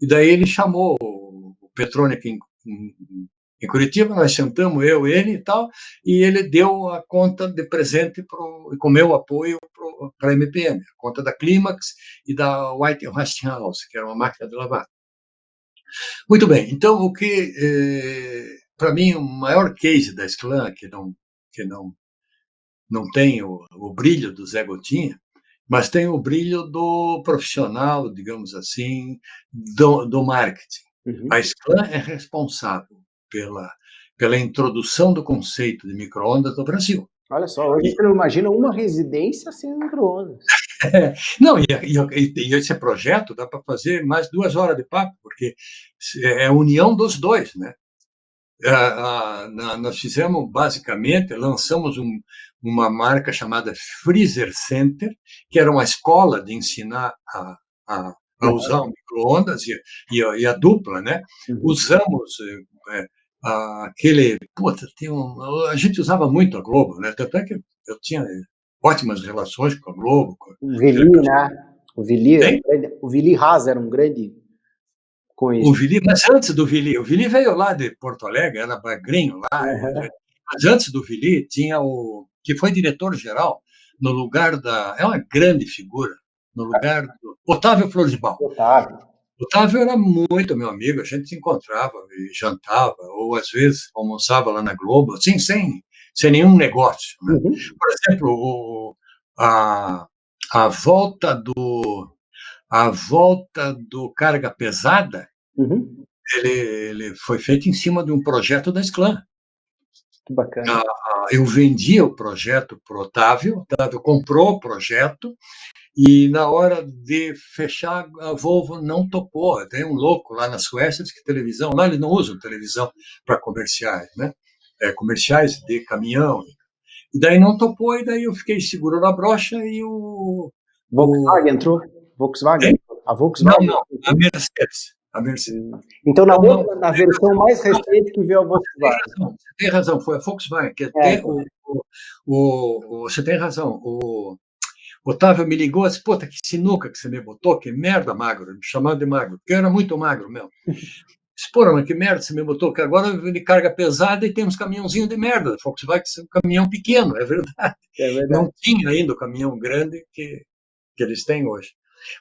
Speaker 3: E daí ele chamou o Petrônica em Curitiba, nós sentamos, eu, ele e tal, e ele deu a conta de presente com meu apoio para a MPM, a conta da Climax e da White Westinghouse, que era uma máquina de lavar. Muito bem, então o que, para mim, o maior case da Sclan, que não tem o brilho do Zé Gotinha, mas tem o brilho do profissional, digamos assim, do marketing. Uhum. A Sclan é responsável pela introdução do conceito de micro-ondas no Brasil.
Speaker 2: Olha só, hoje você não imagina uma residência sem micro-ondas.
Speaker 3: Não, e esse projeto dá para fazer mais 2 horas de papo, porque é a união dos dois, né? Nós fizemos, basicamente, lançamos uma marca chamada Freezer Center, que era uma escola de ensinar a usar o micro-ondas e a dupla, né? Uhum. Usamos aquele... a gente usava muito a Globo, né? Tanto é que eu tinha ótimas relações com a Globo.
Speaker 2: O Vili, né? O Vili Haas era um grande...
Speaker 3: O Vili, mas antes do Vili, o Vili veio lá de Porto Alegre, era magrinho lá, mas antes do Vili tinha que foi diretor-geral no lugar é uma grande figura, no lugar do Otávio Floresbal. Otávio era muito meu amigo, a gente se encontrava e jantava, ou às vezes almoçava lá na Globo, assim, sem nenhum negócio, né? Uhum. Por exemplo, a volta do Carga Pesada, uhum, ele foi feito em cima de um projeto da Sclan.
Speaker 2: Que bacana.
Speaker 3: Eu vendi o projeto para o Otávio comprou o projeto, e na hora de fechar, a Volvo não topou. Tem um louco lá na Suécia que televisão, lá eles não usam televisão para comerciais, né? Comerciais de caminhão. E daí não topou, e daí eu fiquei seguro na brocha e o...
Speaker 2: Volkswagen entrou? Volkswagen? A Volkswagen?
Speaker 3: Não, a Mercedes.
Speaker 2: Então, na versão mais recente que veio a Volkswagen.
Speaker 3: Você tem razão, foi a Volkswagen. Você tem razão. O Otávio me ligou e disse: puta, que sinuca que você me botou, que merda, magro. Me chamando de magro, porque eu era muito magro mesmo. Disse: porra, mas que merda você me botou, que agora ele carga pesada e tem uns caminhãozinhos de merda. A Volkswagen é um caminhão pequeno, é verdade. Não tinha ainda o caminhão grande que eles têm hoje.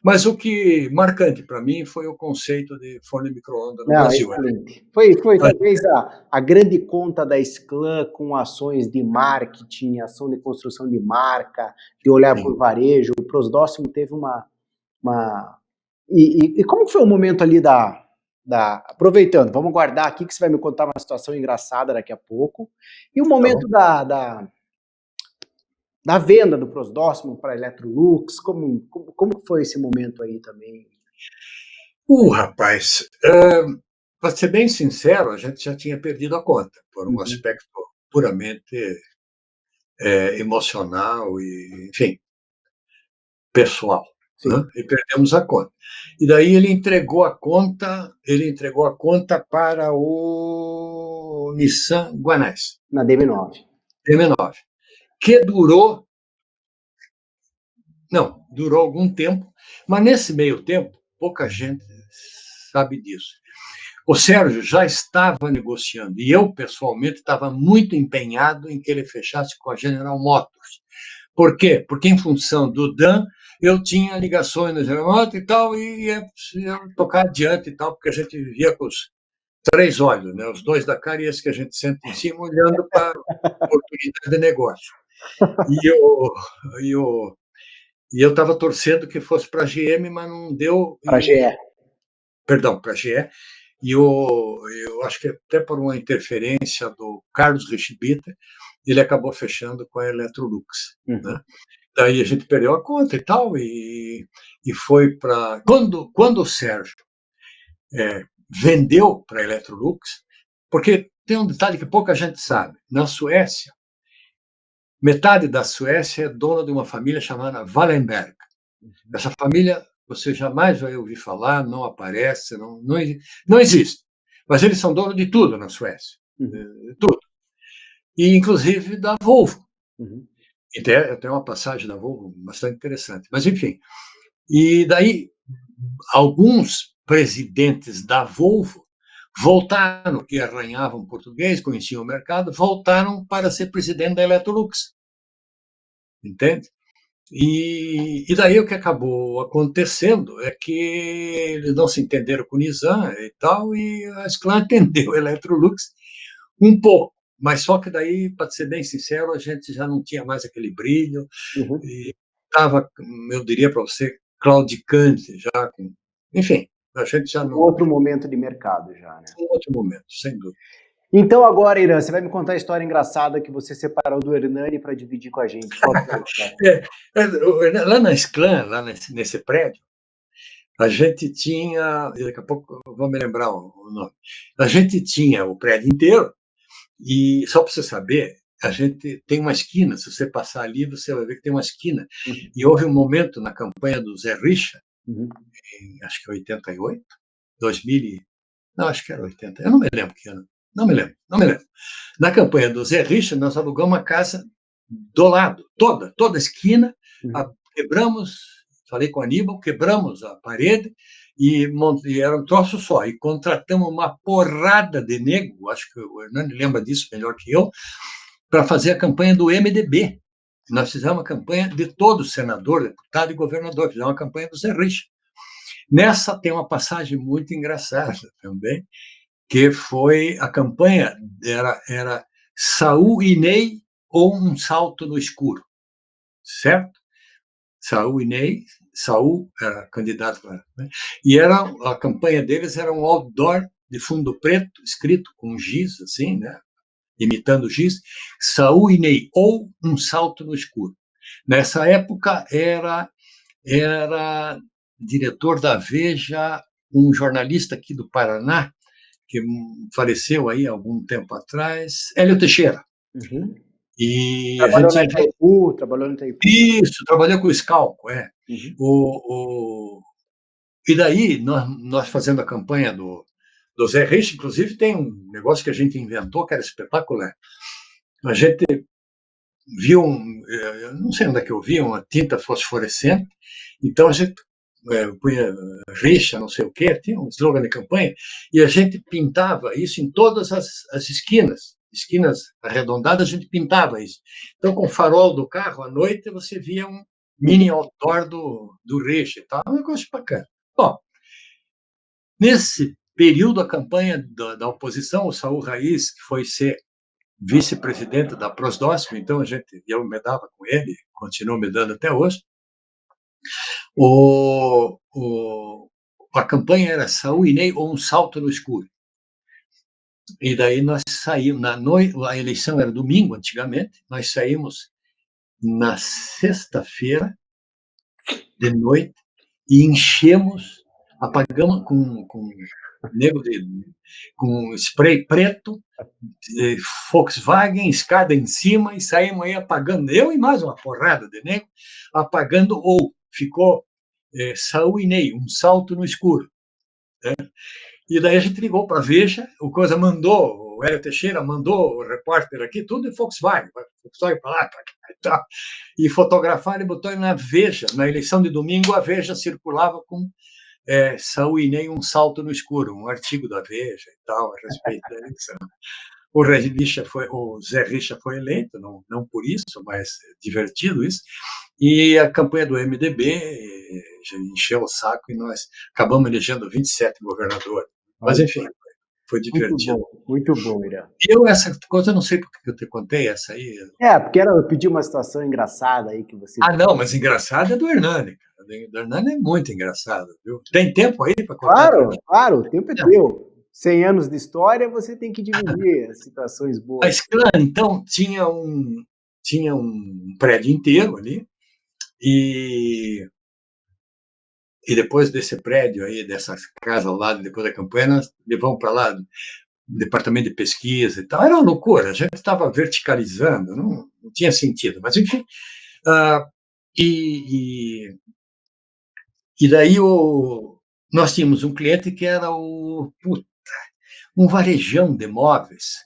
Speaker 3: Mas o que marcante para mim foi o conceito de forno micro-ondas no Brasil.
Speaker 2: Foi talvez a grande conta da Sclan com ações de marketing, ação de construção de marca, de olhar para o varejo. O Prosdóximo teve uma... E como foi o momento ali aproveitando, vamos guardar aqui que você vai me contar uma situação engraçada daqui a pouco. E o momento da venda do Prosdóximo para a Electrolux, como foi esse momento aí também?
Speaker 3: Rapaz, para ser bem sincero, a gente já tinha perdido a conta, por um aspecto puramente emocional e, enfim, pessoal. Né? E perdemos a conta. E daí ele entregou a conta para o Nissan Guanais.
Speaker 2: Na DM9.
Speaker 3: DM9. Que durou Não, durou algum tempo, mas nesse meio tempo, pouca gente sabe disso. O Sérgio já estava negociando, e eu, pessoalmente, estava muito empenhado em que ele fechasse com a General Motors. Por quê? Porque, em função do Dan, eu tinha ligações na General Motors e tal, e ia tocar adiante e tal, porque a gente vivia com os três olhos, né? Os dois da cara e esse que a gente senta em cima, olhando para a oportunidade de negócio. E eu estava torcendo que fosse para a GM, mas não deu.
Speaker 2: Para a GE.
Speaker 3: Perdão, para a GE. E eu acho que até por uma interferência do Carlos Richibita, ele acabou fechando com a Electrolux.
Speaker 2: Uhum.
Speaker 3: Né? Daí a gente perdeu a conta e tal, e foi para. Quando o Sérgio vendeu para a Electrolux, porque tem um detalhe que pouca gente sabe: na Suécia, metade da Suécia é dona de uma família chamada Wallenberg. Essa família você jamais vai ouvir falar, não aparece, não existe. Mas eles são donos de tudo na Suécia. Tudo. E, inclusive, da Volvo.
Speaker 2: Uhum.
Speaker 3: E tem uma passagem da Volvo bastante interessante. Mas, enfim. E daí, alguns presidentes da Volvo voltaram, que arranhavam português, conheciam o mercado, voltaram para ser presidente da Electrolux. Entende? E daí o que acabou acontecendo é que eles não se entenderam com o Nizam e tal, e a Sclan entendeu o Electrolux um pouco, mas só que daí, para ser bem sincero, a gente já não tinha mais aquele brilho,
Speaker 2: Uhum.
Speaker 3: e estava, eu diria para você, claudicante já, enfim, a gente já não...
Speaker 2: Outro momento de mercado já, né?
Speaker 3: Um outro momento, sem dúvida.
Speaker 2: Então agora, Irã, você vai me contar a história engraçada que você separou do Hernani para dividir com a gente. Qual que é a história?
Speaker 3: Lá na Sclan, lá nesse prédio, a gente tinha, daqui a pouco eu vou me lembrar o nome, a gente tinha o prédio inteiro, e só para você saber, a gente tem uma esquina, se você passar ali, você vai ver que tem uma esquina.
Speaker 2: Uhum.
Speaker 3: E houve um momento na campanha do Zé Richa,
Speaker 2: Uhum.
Speaker 3: acho que 88, 2000, não, acho que era 80, eu não me lembro que ano, não me lembro. Na campanha do Zé Richa, nós alugamos uma casa do lado, toda a esquina, quebramos, falei com o Aníbal, quebramos a parede e era um troço só. E contratamos uma porrada de nego, acho que o Hernani lembra disso melhor que eu, para fazer a campanha do MDB. Nós fizemos a campanha de todo senador, deputado e governador, fizemos a campanha do Zé Richa. Nessa tem uma passagem muito engraçada também, que foi a campanha, era Saúl e Ney ou um salto no escuro, certo? Saúl e Ney, Saúl era candidato, né? E a campanha deles era um outdoor de fundo preto, escrito com giz, assim, né? Imitando giz, Saúl e Ney, ou um salto no escuro. Nessa época era diretor da Veja, um jornalista aqui do Paraná, que faleceu aí há algum tempo atrás, Hélio Teixeira.
Speaker 2: Uhum.
Speaker 3: E
Speaker 2: Trabalhou
Speaker 3: a gente
Speaker 2: na Itaipu, trabalhou no Itaipu.
Speaker 3: Isso, trabalhou com o Scalco, é.
Speaker 2: Uhum.
Speaker 3: E daí, nós fazendo a campanha do Zé Reis, inclusive tem um negócio que a gente inventou que era espetacular. A gente viu, eu não sei onde é que eu vi, uma tinta fosforescente, então a gente punha rixa, não sei o quê, tinha um slogan de campanha, e a gente pintava isso em todas as esquinas arredondadas, a gente pintava isso. Então, com o farol do carro, à noite, você via um mini outdoor do rixa e tal, um negócio bacana. Bom, nesse período, a campanha da oposição, o Saúl Raiz, que foi ser vice-presidente da Prosdóximo, então eu me dava com ele, continuo me dando até hoje. A campanha era Saúl e Ney ou um salto no escuro. E daí nós saímos, a eleição era domingo, antigamente, nós saímos na sexta-feira de noite e enchemos, apagamos com nego com spray preto, Volkswagen, escada em cima, e saímos aí apagando, eu e mais uma porrada de nego, apagando, ou ficou Saúl e Ney, um salto no escuro. Né? E daí a gente ligou para a Veja, o Coisa mandou o Hélio Teixeira mandou o repórter aqui, tudo em Volkswagen para lá, para cá e tal, e fotografar, ele botou na Veja, na eleição de domingo, a Veja circulava com Saúl nem um salto no escuro, um artigo da Veja e tal, a respeito da eleição. O Zé Richa foi eleito, não por isso, mas divertido isso, e a campanha do MDB já encheu o saco e nós acabamos elegendo 27 governadores. Mas, enfim, foi divertido.
Speaker 2: Muito bom, Irã.
Speaker 3: Essa coisa, eu não sei porque eu te contei essa aí.
Speaker 2: Porque eu pedi uma situação engraçada aí que você...
Speaker 3: Não, mas engraçada é do Hernani. Do Hernani é muito engraçado, viu? Tem tempo aí para contar?
Speaker 2: Claro, o tempo é teu. 100 anos de história, você tem que dividir as situações boas.
Speaker 3: A Sclan, então, tinha um prédio inteiro ali, e depois desse prédio aí, dessa casa lá, depois da campanha, nós levamos para lá departamento de pesquisa e tal. Era uma loucura, a gente estava verticalizando, não tinha sentido, mas enfim. E daí nós tínhamos um cliente que era um varejão de móveis,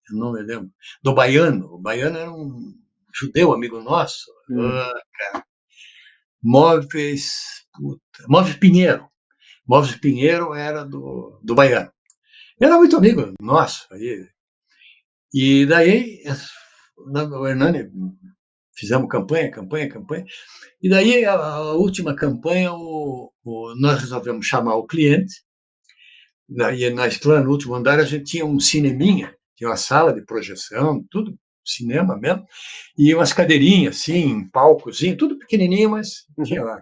Speaker 3: eu não me lembro, do Baiano. O Baiano era um judeu amigo nosso, cara. Móveis Pinheiro. Móveis Pinheiro era do Baiano. Era muito amigo nosso. E daí, o Hernani, fizemos campanha. E daí, a última campanha, nós resolvemos chamar o cliente. Na Sclan, no último andar, a gente tinha um cineminha, tinha uma sala de projeção, tudo cinema mesmo, e umas cadeirinhas, assim, um palcozinho, tudo pequenininho, mas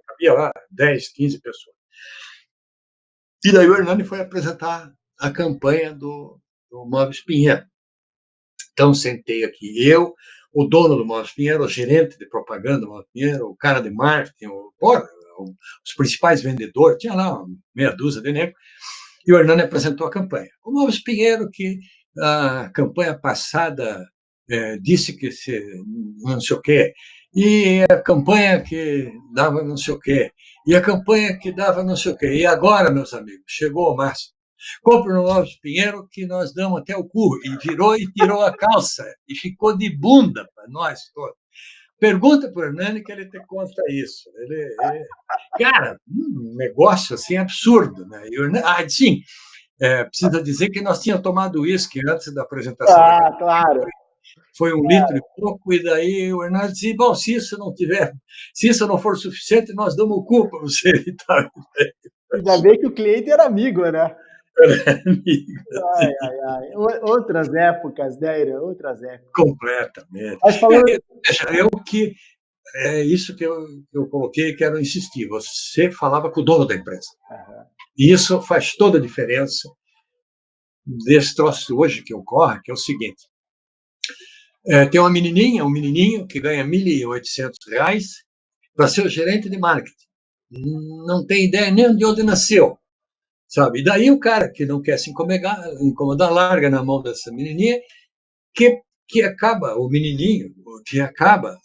Speaker 3: cabia lá 10, 15 pessoas. E daí o Hernani foi apresentar a campanha do Móveis Pinheiro. Então, sentei aqui, eu, o dono do Móveis Pinheiro, o gerente de propaganda do Móveis Pinheiro, o cara de marketing, os principais vendedores, tinha lá uma meia dúzia de negros, e o Hernani apresentou a campanha. O Móveis Pinheiro, que a campanha passada disse que não sei o quê, e a campanha que dava não sei o quê, e a campanha que dava não sei o quê. E agora, meus amigos, chegou o máximo. Compre no Móveis Pinheiro que nós damos até o cu. E virou e tirou a calça. E ficou de bunda para nós todos. Pergunta para o Hernani que ele te conta isso. Cara, um negócio assim absurdo. Né? Sim, precisa dizer que nós tínhamos tomado uísque antes da apresentação.
Speaker 2: Claro.
Speaker 3: Foi 1 litro e pouco, e daí o Hernani disse, bom, se isso não for suficiente, nós damos o cu para você.
Speaker 2: Ainda bem que o cliente era amigo, né?
Speaker 3: Era amigo.
Speaker 2: Outras épocas, né, Irã? Outras épocas.
Speaker 3: Completamente.
Speaker 2: Mas falando...
Speaker 3: É isso que eu coloquei, quero insistir. Você falava com o dono da empresa. E isso faz toda a diferença desse troço hoje que ocorre, que é o seguinte. Tem um menininho que ganha R$ 1.800 para ser o gerente de marketing. Não tem ideia nem de onde nasceu, sabe? E daí o cara que não quer se incomodar, larga na mão dessa menininha, que acaba, o menininho, que acaba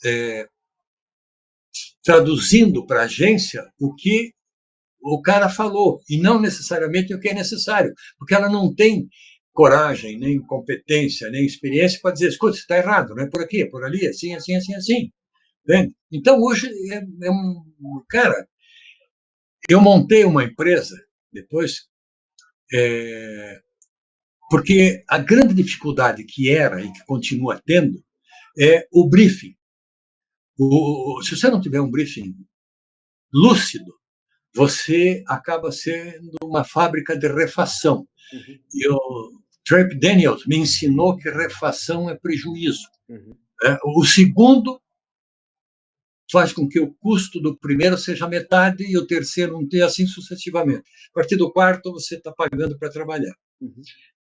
Speaker 3: traduzindo para a agência o que o cara falou, e não necessariamente o que é necessário, porque ela não tem coragem, nem competência, nem experiência para dizer, escuta, você está errado, não é por aqui, é por ali, assim. Entende? Então, hoje, cara, eu montei uma empresa depois, porque a grande dificuldade que era e que continua tendo é o briefing. Se você não tiver um briefing lúcido, você acaba sendo uma fábrica de refação. E o Trip Daniels me ensinou que refação é prejuízo. O segundo faz com que o custo do primeiro seja metade e o terceiro não tenha, assim sucessivamente. A partir do quarto, você está pagando para trabalhar.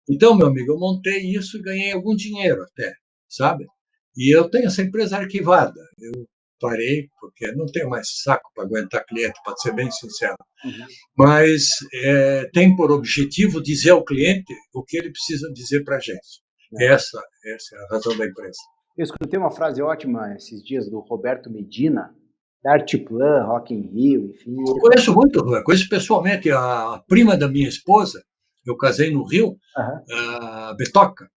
Speaker 3: Então, meu amigo, eu montei isso e ganhei algum dinheiro até, sabe? E eu tenho essa empresa arquivada. Eu parei, porque não tenho mais saco para aguentar cliente, para ser bem sincero. Mas tem por objetivo dizer ao cliente o que ele precisa dizer para a gente. Essa é a razão da empresa.
Speaker 2: Eu escutei uma frase ótima esses dias do Roberto Medina, da Artiplan, Rock in Rio, enfim.
Speaker 3: Eu conheço muito, conheço pessoalmente a prima da minha esposa, eu casei no Rio, a Betoca.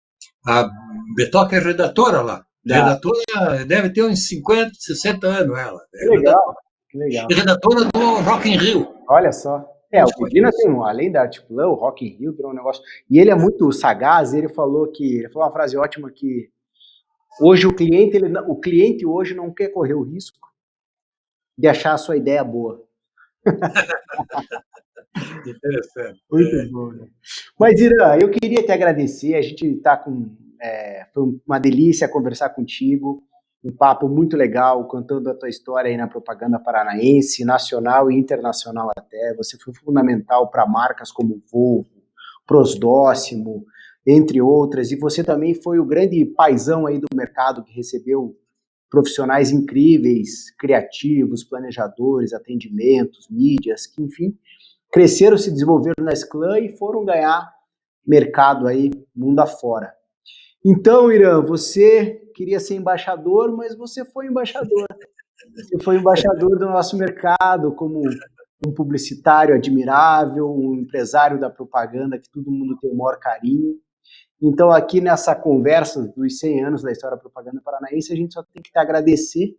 Speaker 3: A Betoca é redatora lá. Redatora deve ter uns 50, 60 anos, ela.
Speaker 2: Que legal, que legal.
Speaker 3: E redatora do Rock in Rio.
Speaker 2: Olha só. O Medina tem, além da Artplan, o Rock in Rio virou um negócio. E ele é muito sagaz, ele falou uma frase ótima que hoje o cliente hoje não quer correr o risco de achar a sua ideia boa.
Speaker 3: Interessante.
Speaker 2: Muito bom, né? Mas, Irã, eu queria te agradecer, a gente está foi uma delícia conversar contigo, um papo muito legal, contando a tua história aí na propaganda paranaense, nacional e internacional até. Você foi fundamental para marcas como Volvo, Prosdóximo, entre outras, e você também foi o grande paizão aí do mercado que recebeu profissionais incríveis, criativos, planejadores, atendimentos, mídias, que, enfim, cresceram, se desenvolveram na Sclan e foram ganhar mercado aí, mundo afora. Então, Irã, você queria ser embaixador, mas você foi embaixador. Você foi embaixador do nosso mercado, como um publicitário admirável, um empresário da propaganda que todo mundo tem o maior carinho. Então, aqui nessa conversa dos 100 anos da história da propaganda paranaense, a gente só tem que te agradecer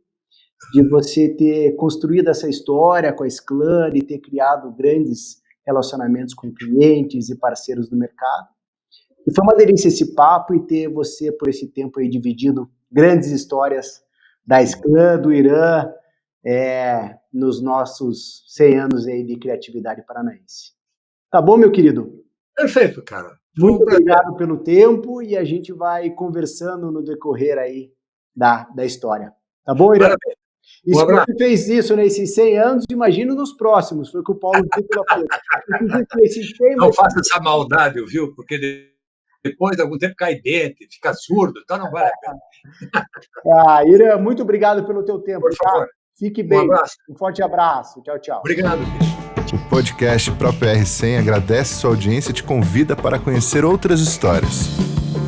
Speaker 2: de você ter construído essa história com a Sclan e ter criado grandes relacionamentos com clientes e parceiros do mercado. E foi uma delícia esse papo e ter você por esse tempo aí dividindo grandes histórias da Sclan, do Irã, nos nossos 100 anos aí de criatividade paranaense. Tá bom, meu querido?
Speaker 3: Perfeito, cara.
Speaker 2: Muito obrigado pelo tempo e a gente vai conversando no decorrer aí da história. Tá bom, Irã? E se você fez isso nesses 100 anos, imagina nos próximos. Foi o que o Paulo Vítor falou.
Speaker 3: Não faça essa maldade, viu? Porque depois de algum tempo cai dente, fica surdo, então não vale a pena.
Speaker 2: Irã, muito obrigado pelo teu tempo.
Speaker 3: Por favor.
Speaker 2: Tá? Fique bem.
Speaker 3: Um abraço.
Speaker 2: Um forte abraço. Tchau, tchau.
Speaker 3: Obrigado, bicho.
Speaker 1: O podcast ProPR100 agradece sua audiência e te convida para conhecer outras histórias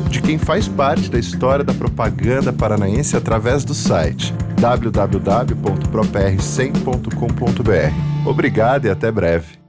Speaker 1: de quem faz parte da história da propaganda paranaense através do site www.propr100.com.br. Obrigado e até breve.